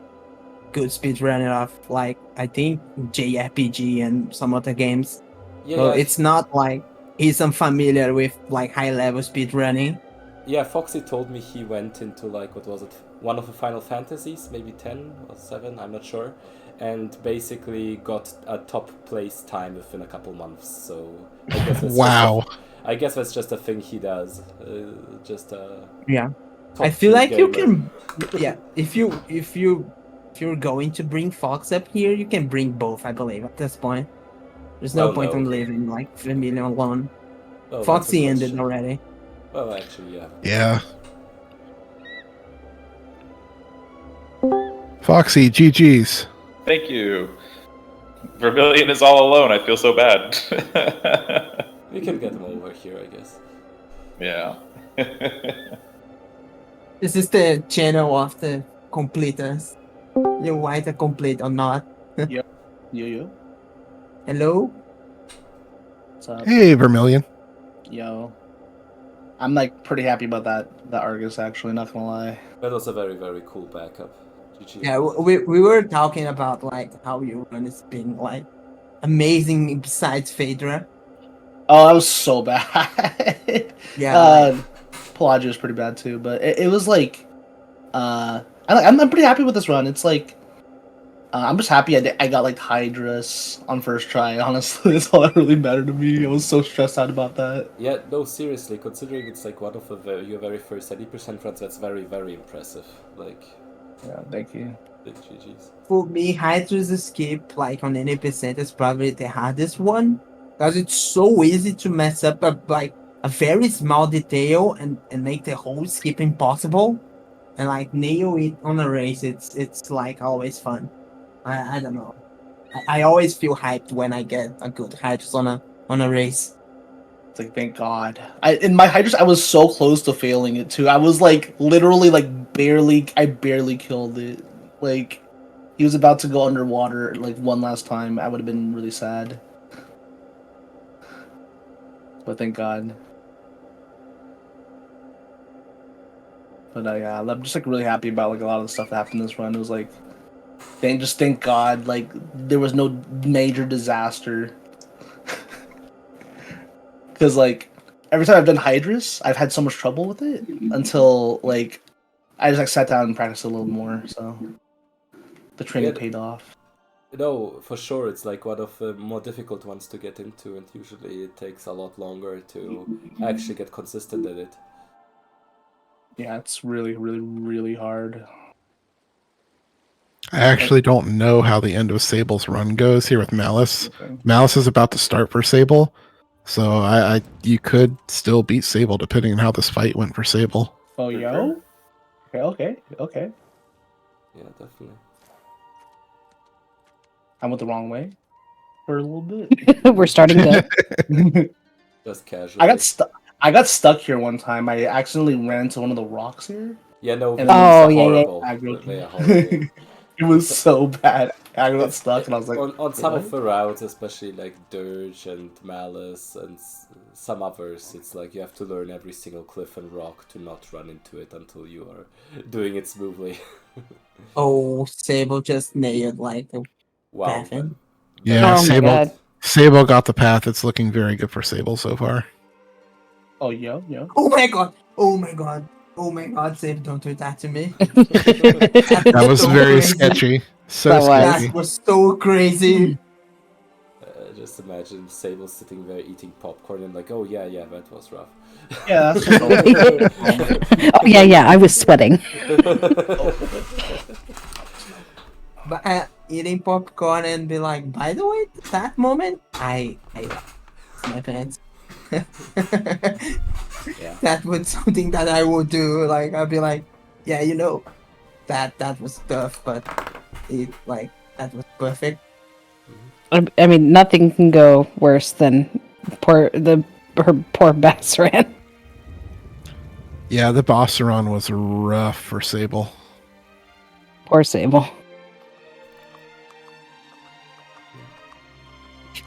good speedrunner of like, I think JRPG and some other games. Yeah, So yeah, it's not like he's unfamiliar with like high level speedrunning. yeah, Foxy told me he went into, like, what was it? One of the Final Fantasies, maybe 10 or 7, I'm not sure. And basically got a top place time within a couple months, so I guess that's Wow. I guess that's just a thing he does. Yeah. Top I feel like you gamer. can, yeah. If you're going to bring Fox up here, you can bring both. I believe at this point, there's no Oh, point no. in leaving like Vermillion alone. Oh, that's a Foxy ended question. already. Well, actually, yeah. Yeah. Foxy, GG's. Thank you. Vermillion is all alone. I feel so bad. We can get him over here, I guess. Yeah. This is the channel of the completers. You either complete or not. Yo. Hello. What's up? Hey, Vermillion. Yo. I'm like pretty happy about that Argus actually, not gonna lie. That was a very, very cool backup. GG. Yeah, we were talking about like how you run has been like amazing besides Phaedra. Oh, that was so bad. Yeah. Pelagio was pretty bad too, but it was like I'm pretty happy with this run. It's like I'm just happy I got like Hydrus on first try, honestly. That's all that really mattered to me. I was so stressed out about that. Yeah, no, seriously, considering it's like one of your very first 80% runs, that's very, very impressive. Like, Yeah, thank you. big GG's. For me, Hydra's escape like on any percent is probably the hardest one. Because it's so easy to mess up a very small detail and make the whole skip impossible. And like nail it on a race, it's like always fun. I don't know. I always feel hyped when I get a good Hydrus on a race. It's like, thank God. In my Hydrus, I was so close to failing it too. I was like literally like I barely killed it. Like he was about to go underwater like one last time. I would have been really sad. But thank God. But yeah, I'm just like really happy about like a lot of the stuff that happened this run. It was like, thank God, like there was no major disaster. Because like every time I've done Hydrus, I've had so much trouble with it until like I just like sat down and practiced a little more. So the training paid off. No, for sure, it's like one of the more difficult ones to get into, and usually it takes a lot longer to actually get consistent at it. Yeah, it's really, really, really hard. I actually don't know how the end of Sable's run goes here with Malice. Okay. Malice is about to start for Sable, so you could still beat Sable depending on how this fight went for Sable. Oh, For yo? Okay. Yeah, definitely. I went the wrong way for a little bit. We're starting to. Just casually. I got stuck here one time. I accidentally ran into one of the rocks here. Yeah, no, And these Oh, are yeah, yeah. horrible. They are horrible. It was so bad. I got stuck and I was like, on some what? of the routes, especially like Dirge and Malice and some others, it's like you have to learn every single cliff and rock to not run into it until you are doing it smoothly. Oh, Sable just nailed like the Wow. Baffin. Yeah, Oh my God. Sable got the path. It's looking very good for Sable so far. Oh, yo. Oh my god! Oh my god! Oh my god, Sable, don't do that to me. That was so very crazy. sketchy. So That was. sketchy. That was so crazy. Just imagine Sable sitting there eating popcorn and like, oh yeah, that was rough. Yeah, that's just Oh yeah, I was sweating. But eating popcorn and be like, by the way, that moment, I my pants. Yeah. That was something that I would do. Like I'd be like, yeah, you know, that was tough, but that was perfect. I mean, nothing can go worse than her poor Basran. Yeah, the boss run was rough for Sable. Poor Sable.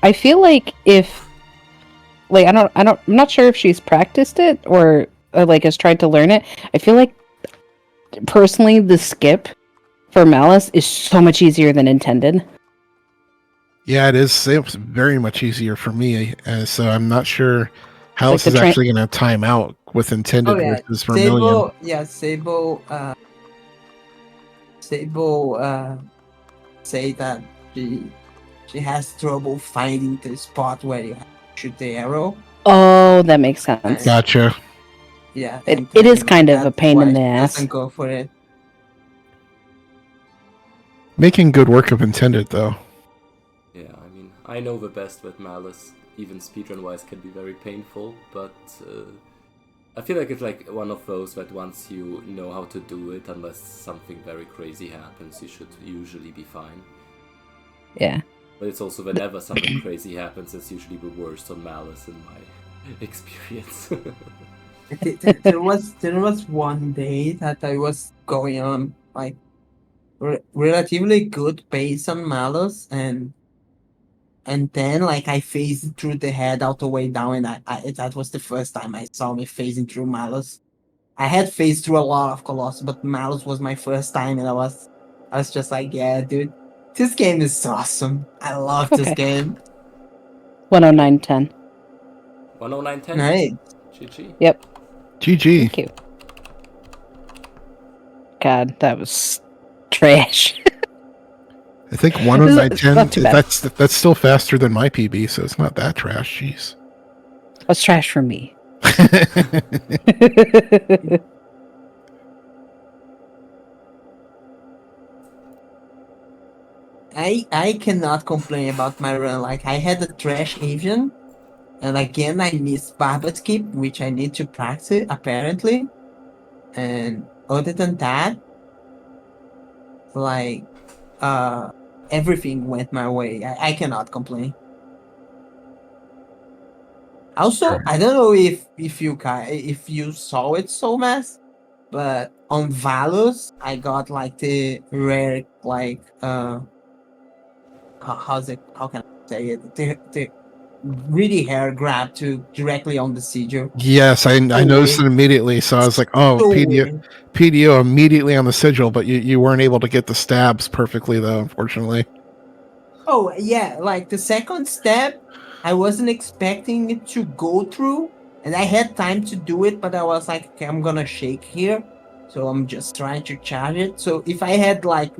I feel like I'm not sure if she's practiced it or like has tried to learn it. I feel like personally the skip for Malice is so much easier than intended. Yeah, it is. It's very much easier for me, so I'm not sure how Like this is actually going to time out with intended Oh yeah, versus Vermillion. Sable say that she has trouble finding the spot where you have to shoot the arrow. Oh, that makes sense. Right. Gotcha. Yeah, It is kind of a pain in the ass. Doesn't go for it. Making good work of intended, though. Yeah, I mean, I know the best with Malice, even speedrun-wise, can be very painful, but I feel like it's like one of those that once you know how to do it, unless something very crazy happens, you should usually be fine. Yeah. But it's also whenever something crazy happens, it's usually the worst on Malice in my experience. There was one day that I was going on like relatively good pace on Malus, and then like I phased through the head all the way down, and that was the first time I saw me phasing through Malus. I had phased through a lot of Colossus, but Malus was my first time, and I was just like, yeah, dude, this game is awesome. I love this game. 109.10. 109.10? Right. GG. Yep. GG. Thank you. God, that was trash. I think 109.10. Not too bad. That's still faster than my PB, so it's not that trash. Jeez. That's trash for me. I cannot complain about my run. Like I had a trash avian, and again I missed Barbet Skip, which I need to practice apparently. And other than that, like everything went my way. I cannot complain. Also, I don't know if you saw it, so mass, but on Valus I got like the rare like how can I say it, the really hair grab to directly on the sigil. Yes, I noticed it immediately, so I was like, oh, So PDO immediately on the sigil, but you weren't able to get the stabs perfectly, though, unfortunately. Oh yeah, like the second step, I wasn't expecting it to go through, and I had time to do it, but I was like, okay, I'm gonna shake here, so I'm just trying to charge it. So if I had like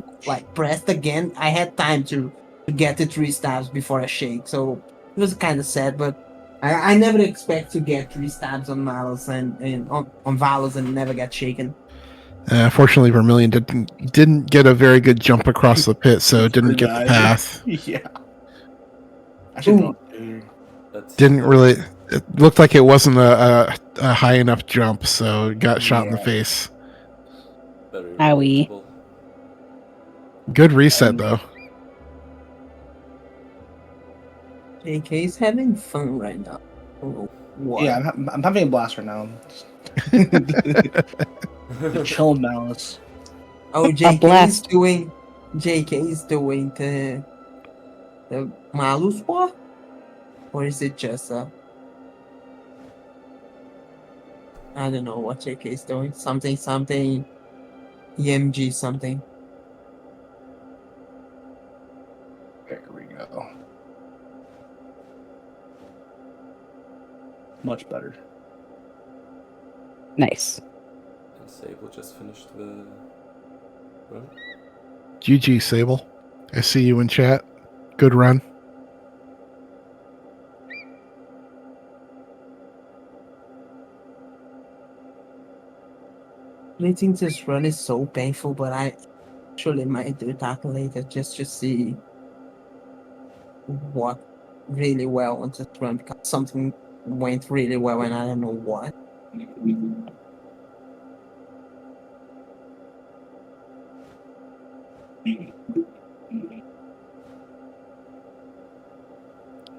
pressed again, I had time to get the 3 stabs before I shake. So it was kind of sad, but I never expect to get 3 stabs on Malus and on Valus and never get shaken. Fortunately, Vermillion didn't get a very good jump across the pit, so didn't get the path. Yeah. I should know. Didn't really. It looked like it wasn't a high enough jump, so it got shot in the face. Very Owie. relatable. Good reset, though. Jaikhay is having fun right now. Oh, what? Yeah, I'm having a blast right now. Chill Malice. Oh, blast. JK is doing the Malus war? Or is it just I don't know what JK is doing. Something EMG something. There we go. Much better. Nice. And Sable just finished the run. GG, Sable. I see you in chat. Good run. I think this run is so painful, but I actually might do that later just to see what really well on this run, because something went really well, and I don't know what.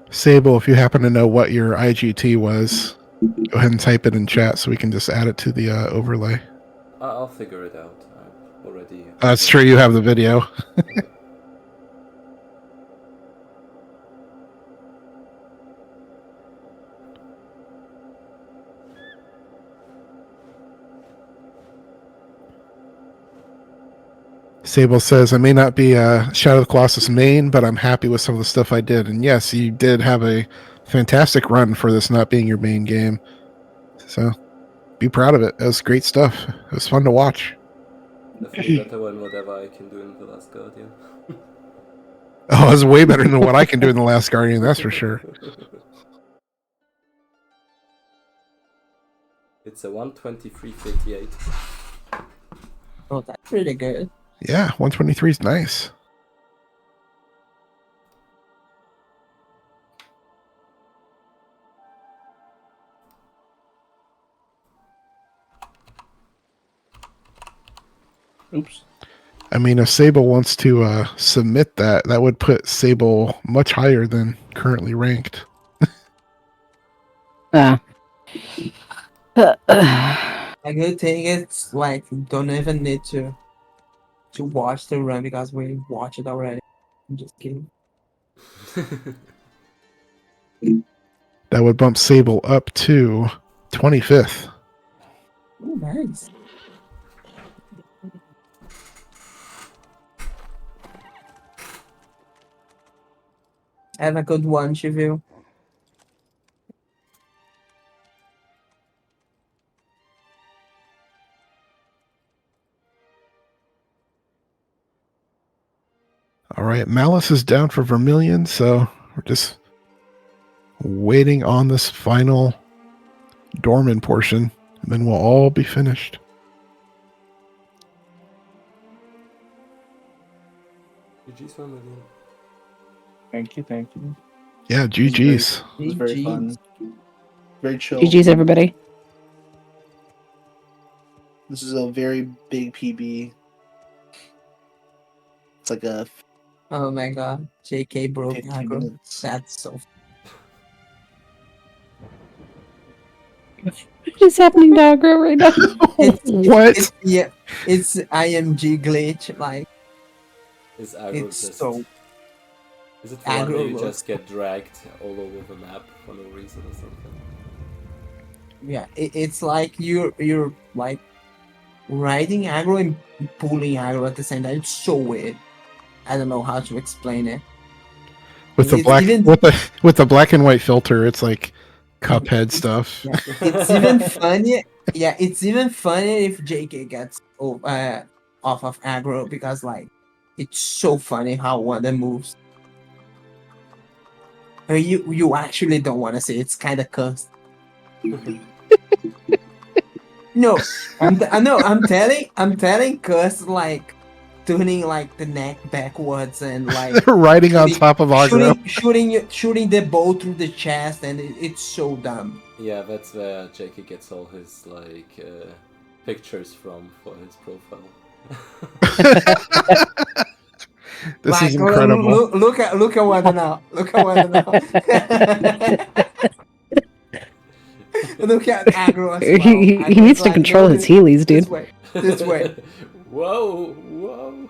Sable, if you happen to know what your IGT was, go ahead and type it in chat so we can just add it to the overlay. I'll figure it out. I've already. That's true. You have the video. Sable says, I may not be Shadow of the Colossus main, but I'm happy with some of the stuff I did. And yes, you did have a fantastic run for this not being your main game. So be proud of it. It was great stuff. It was fun to watch. Definitely better than whatever I can do in The Last Guardian. Oh, it was way better than what I can do in The Last Guardian, that's for sure. It's a 123.38. Oh, that's really good. Yeah, 123 is nice. Oops. I mean, if Sable wants to submit that, that would put Sable much higher than currently ranked. Ah. A good thing it's like don't even need to watch the run because we watched it already. I'm just kidding. That would bump Sable up to 25th. Oh, nice. Have a good one, Chivil. All right, Malice is down for Vermillion, so we're just waiting on this final Dorman portion, and then we'll all be finished. GG's Vermillion. Thank you, thank you. Yeah, GG's. It was very fun. Very chill. GG's, everybody. This is a very big PB. It's like a Oh my god. JK broke 15 aggro. minutes. That's so. What is happening to aggro right now? What? Yeah, it's IMG glitch. Like, Is aggro it's just... so. Is it the one where aggro you looks- just get dragged all over the map for no reason or something? Yeah, it's like you're like riding aggro and pulling aggro at the same time. It's so weird. I don't know how to explain it. With the It's black even- with the black and white filter, it's like Cuphead stuff. Yeah, it's even funny. Yeah, it's even funny if JK gets off of aggro because like it's so funny how Wanda moves. I mean, you actually don't want to say it's kind of cursed. No, I'm telling cursed like turning like the neck backwards and like Riding on top of aggro. shooting the bow through the chest, and it's so dumb. Yeah, that's where Jaikhay gets all his like pictures from for his profile. This Like, is incredible. Look at Wanda now. Look at Wanda now. Look at aggro as well. He Aggro's needs to like, control no, his Heelys, This dude. way. This way. Whoa, whoa.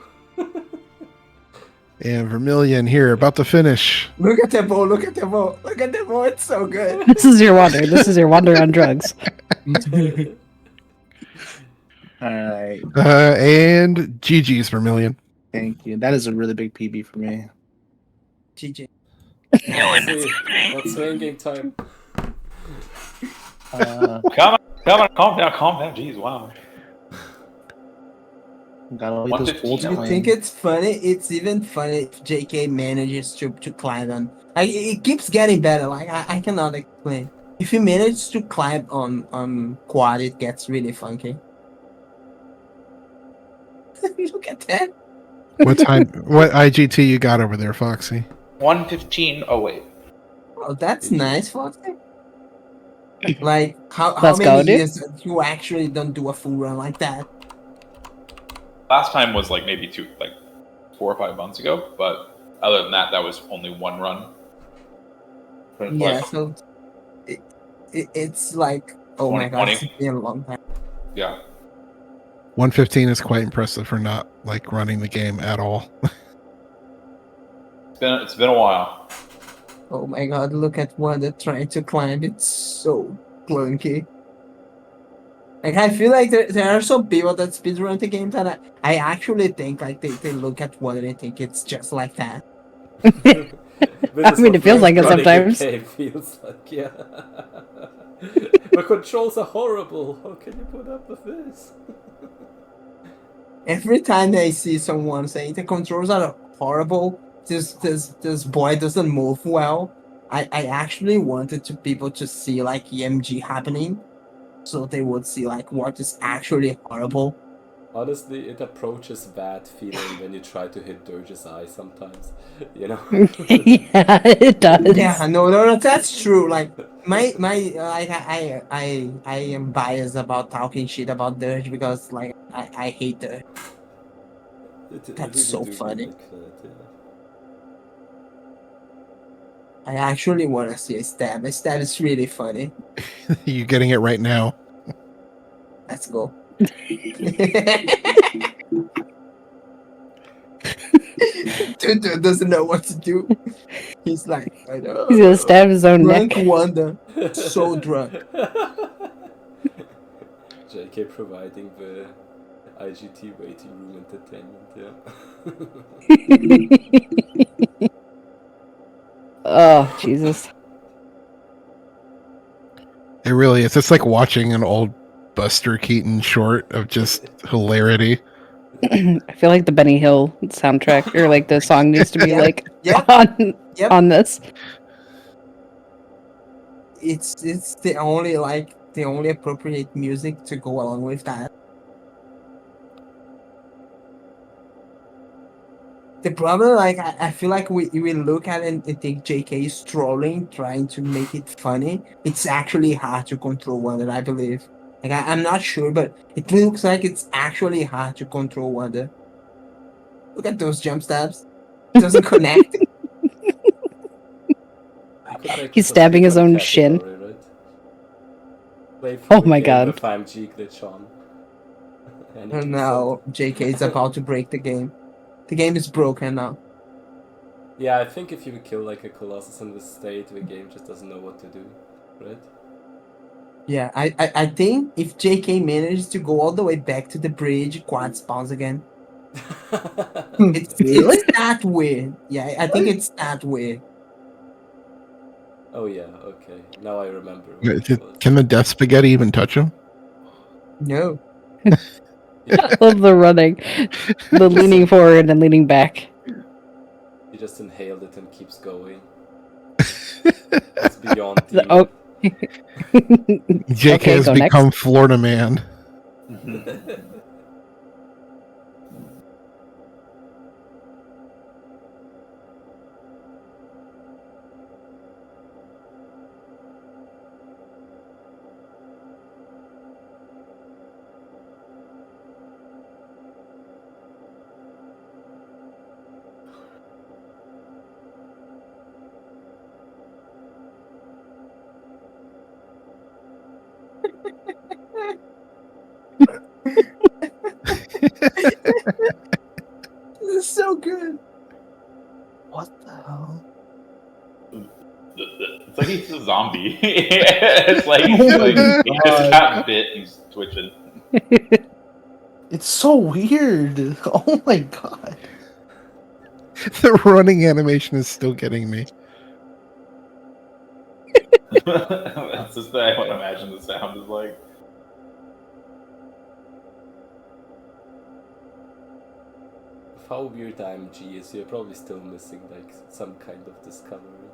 And Vermillion here, about to finish. Look at the bow. Look at the bow. Look at the bow. It's so good. This is your wonder. This is your wonder on drugs. Alright. And GG's Vermillion. Thank you. That is a really big PB for me. GG. Let's see. What's swing game time? Come on, calm down. Jeez, wow. Gotta wait those 115. golds You think it's funny? It's even funny if JK manages to climb on. Like, it keeps getting better. Like I cannot explain. If you manage to climb on quad, it gets really funky. Look at that. What time? What IGT you got over there, Foxy? 115. Oh wait. Oh, that's nice, Foxy. Like how Let's many go, dude. years that you actually don't do a full run like that? Last time was like maybe 4 or 5 months ago, but other than that, that was only one run. Yeah, so it's like, oh my god, 2020. it's been a long time. Yeah. 115 is quite impressive for not like running the game at all. It's been a while. Oh my god, look at one that trying to climb. It's so clunky. Like I feel like there are some people that speedrun the game that I actually think like they look at one and they think it's just like that. I mean, it feels like it sometimes. It feels like, yeah. My controls are horrible. How can you put up with this? Every time I see someone saying the controls are horrible, this boy doesn't move well, I actually wanted people to see like EMG happening, so they would see like what is actually horrible. Honestly, it approaches that feeling when you try to hit Dirge's eye sometimes, you know? Yeah, it does. Yeah, no, that's true. Like my I am biased about talking shit about Dirge because like I hate Dirge. That's so funny. Like that, yeah. I actually want to see a stab. A stab is really funny. You're getting it right now. Let's go. Dude doesn't know what to do. He's like, I know. He's gonna stab his own Drunk neck. Wanda. So drunk. Jaikhay providing the IGT waiting room entertainment, yeah. Oh, Jesus. It really is. It's like watching an old Buster Keaton short of just hilarity. I feel like the Benny Hill soundtrack or like the song needs to be like Yep. on this. It's the only appropriate music to go along with that. The problem, like, I feel like we look at it and think JK is trolling, trying to make it funny. It's actually hard to control Wonder, I believe. Like, I'm not sure, but it looks like it's actually hard to control Wonder. Look at those jump stabs. It doesn't connect. He's stabbing his own shin. Right? Oh my god. With 5G glitch on. And now JK is about to break the game. The game is broken now. Yeah, I think if you kill like a Colossus in this state, the game just doesn't know what to do, right? Yeah, I think if JK manages to go all the way back to the bridge, Quad spawns again. It's that weird. Yeah, I think it's that weird. Oh yeah, okay. Now I remember. Can the death spaghetti even touch him? No. I love the running. The leaning forward and leaning back. He just inhaled it and keeps going. It's beyond demon. Oh. JK has become next. Florida man. This is so good. What the hell? It's like he's a zombie. It's like he just got bit. He's twitching. It's so weird. Oh my god. The running animation is still getting me. That's just I would imagine the sound is like. How weird IMG is, you're probably still missing like some kind of discovery.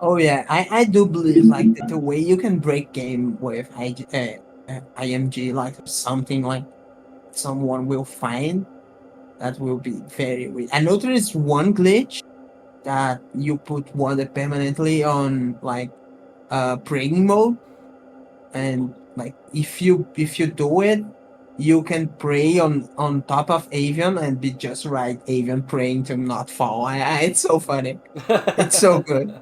Oh yeah, I do believe like the way you can break game with IMG, like something like someone will find, that will be very weird. I know there is one glitch that you put Wonder permanently on like praying mode, and like if you do it, you can pray on top of Avian and be just right Avian praying to not fall. It's so funny. It's so good.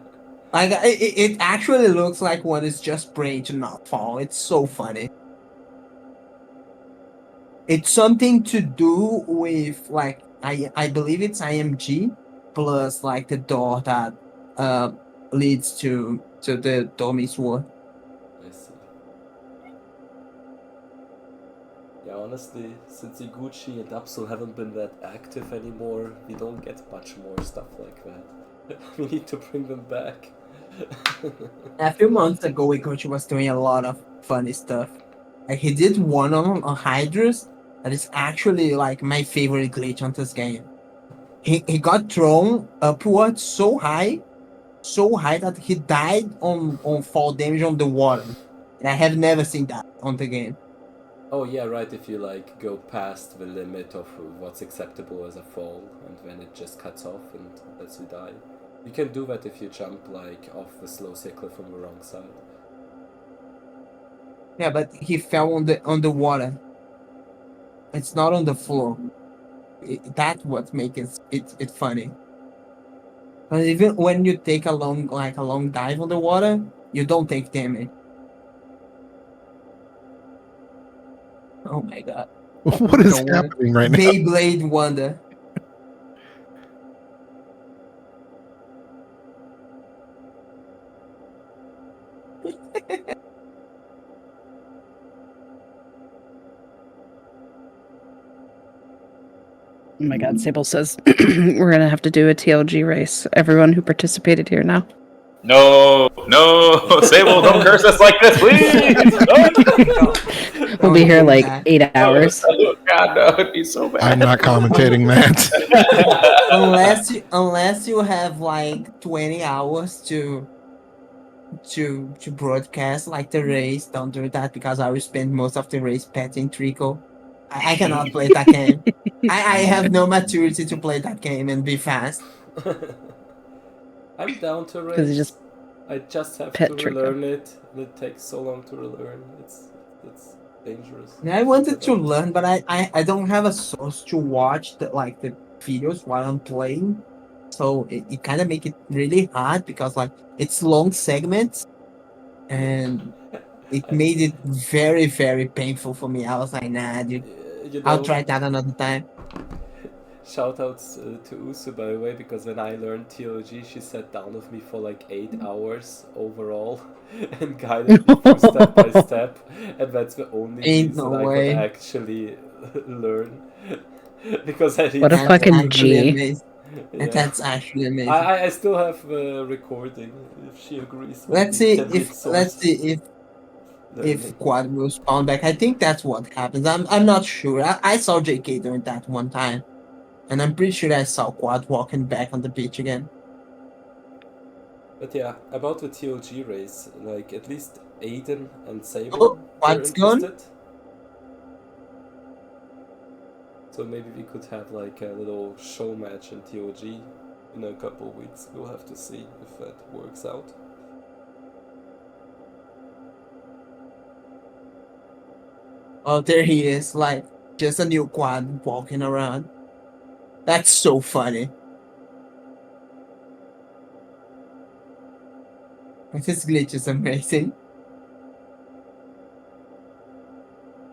Like it actually looks like one is just praying to not fall. It's so funny. It's something to do with like I believe it's IMG plus like the door that leads to the Domi's War. I see. Yeah, honestly, since Iguchi and Absol haven't been that active anymore, we don't get much more stuff like that. We need to bring them back. A few months ago, Iguchi was doing a lot of funny stuff. Like he did one on Hydras that is actually like my favorite glitch on this game. He got thrown upwards so high that he died on fall damage on the water. And I have never seen that on the game. Oh yeah, right, if you like go past the limit of what's acceptable as a fall, and then it just cuts off and lets you die. You can do that if you jump like off the slow cycle from the wrong side. Yeah, but he fell on the water. It's not on the floor. That's what makes it funny. But even when you take a long dive on the water, you don't take damage. Oh my god. What is Don't worry. happening right now? Beyblade Wonder. Oh my god, Sable says we're gonna have to do a TLG race. Everyone who participated here now. No, Sable, don't curse us like this, please. No. We'll be here like that. 8 hours. Oh, God, no, it'd be so bad. I'm not commentating that. unless you have like 20 hours to broadcast like the race, don't do that because I will spend most of the race petting Trico. I cannot play that game. I have no maturity to play that game and be fast. I'm down to race. Because you just I just have pet to Trico. relearn it, and it takes so long to relearn. It's dangerous. I wanted to learn, but I don't have a source to watch the videos while I'm playing. So it kind of make it really hard because like it's long segments and it made it very, very painful for me. I was like, nah, dude, You I'll know, try that another time. Shoutouts to Usu, by the way, because when I learned TLG, she sat down with me for like 8 hours overall and guided me through step by step, and that's the only Ain't reason no I way. could actually learn. Because I What a didn't- fucking actually G. amazing. Yeah. That's actually amazing. I still have the recording if she agrees. with Let's me. see Can be if sourced if learning. Quad will spawn back. I think that's what happens. I'm not sure. I saw Jaikhay doing that one time, and I'm pretty sure I saw Quad walking back on the beach again. But yeah, about the TLG race, like at least Aiden and Sable Oh, were what's gone? interested. So maybe we could have like a little show match in TLG in a couple of weeks. We'll have to see if that works out. Oh, there he is, like just a new Quad walking around. That's so funny. This glitch is amazing.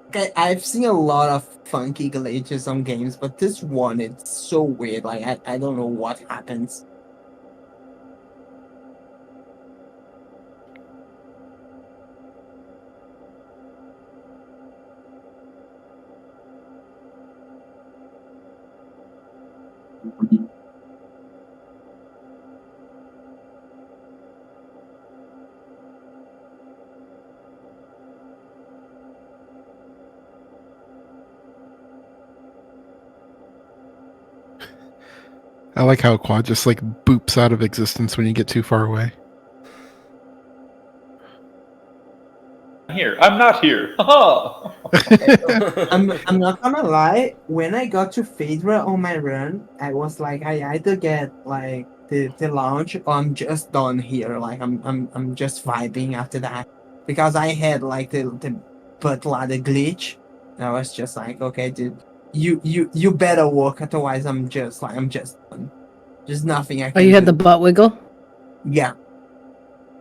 Okay, I've seen a lot of funky glitches on games, but this one, it's so weird. Like, I don't know what happens. I like how Quad just like boops out of existence when you get too far away. Here, I'm not here. Haha. I'm not gonna lie, when I got to Phaedra on my run, I was like, I either get like the launch, I'm just done here. Like I'm just vibing after that because I had like the butt ladder glitch. And I was just like, okay, dude, you better work, otherwise I'm just done. Just nothing I can. Oh, you had do. the butt wiggle? Yeah.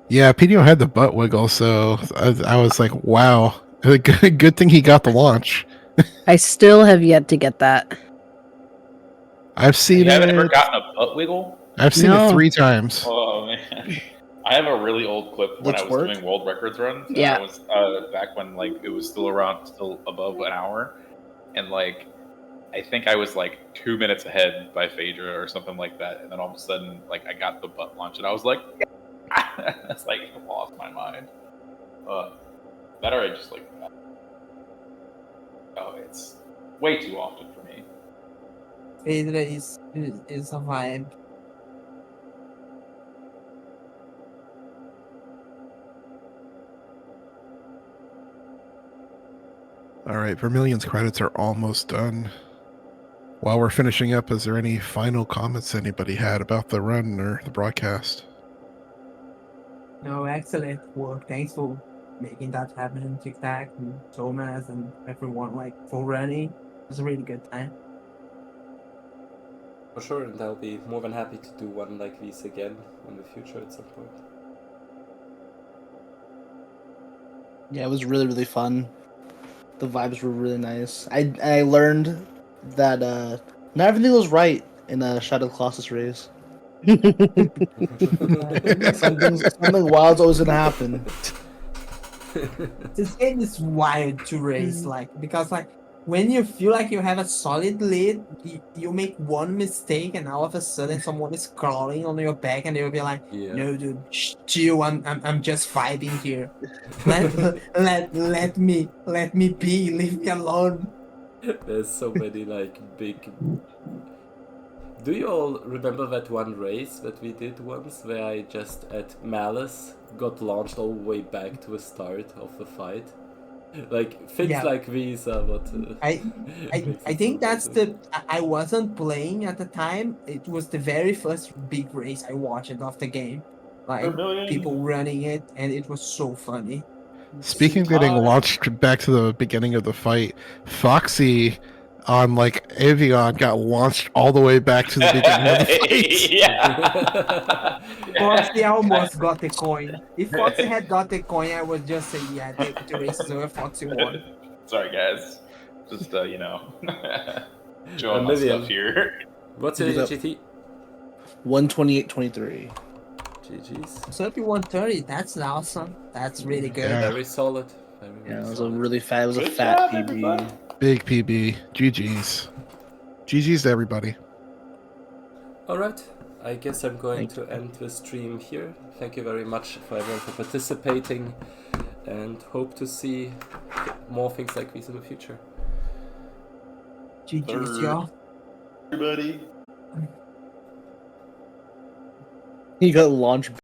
Yeah, PDO had the butt wiggle, so I was like, wow. Good thing he got the launch. I still have yet to get that. I've seen You haven't ever it. gotten a butt wiggle? I've seen No. it 3 times. Oh man, I have a really old clip when I Let's was work. doing world records runs. And Yeah. I was back when like it was still above an hour, and like I think I was like 2 minutes ahead by Phaedra or something like that, and then all of a sudden like I got the butt launch, and I was like, it's like I lost my mind. That or I just like, oh, it's way too often for me. Phaedra is a vibe. All right, Vermillion's credits are almost done. While we're finishing up, is there any final comments anybody had about the run or the broadcast? No, excellent work. Thanks for making that happen, TikTak and Thomas and everyone like for running. It was a really good time. For sure, and I'll be more than happy to do one like these again in the future at some point. Yeah, it was really, really fun. The vibes were really nice. I learned that not everything was right in a Shadow Colossus race. Something wild's always gonna happen. This game is wild to race, like because like when you feel like you have a solid lead, you make one mistake and all of a sudden someone is crawling on your back and you'll be like, Yeah. no dude, chill, I'm just vibing here. Let me be, leave me alone. There's so many like big. Do you all remember that one race that we did once where I just at Malice got launched all the way back to the start of the fight? Like things Yeah. like these are what I think that's I wasn't playing at the time. It was the very first big race I watched of the game. Like Vermillion. people running it, and it was so funny. Speaking of getting launched back to the beginning of the fight, Foxy on like Avion got launched all the way back to the beginning of the fight. Yeah. Foxy almost got the coin. If Foxy had got the coin, I would just say, yeah, the race is over. Foxy won. Sorry, guys. Just showing my Vermillion. stuff here. What's your GT? 128.23. GG's. 3130. That's awesome. That's really good. Yeah. Very solid. Yeah, it was a really fat. It was a fat job, PB. everybody. Big PB. GG's. GG's to everybody. Alright, I guess I'm going to end the stream here. Thank you very much for everyone for participating and hope to see more things like these in the future. GG's, y'all. Everybody. He got launched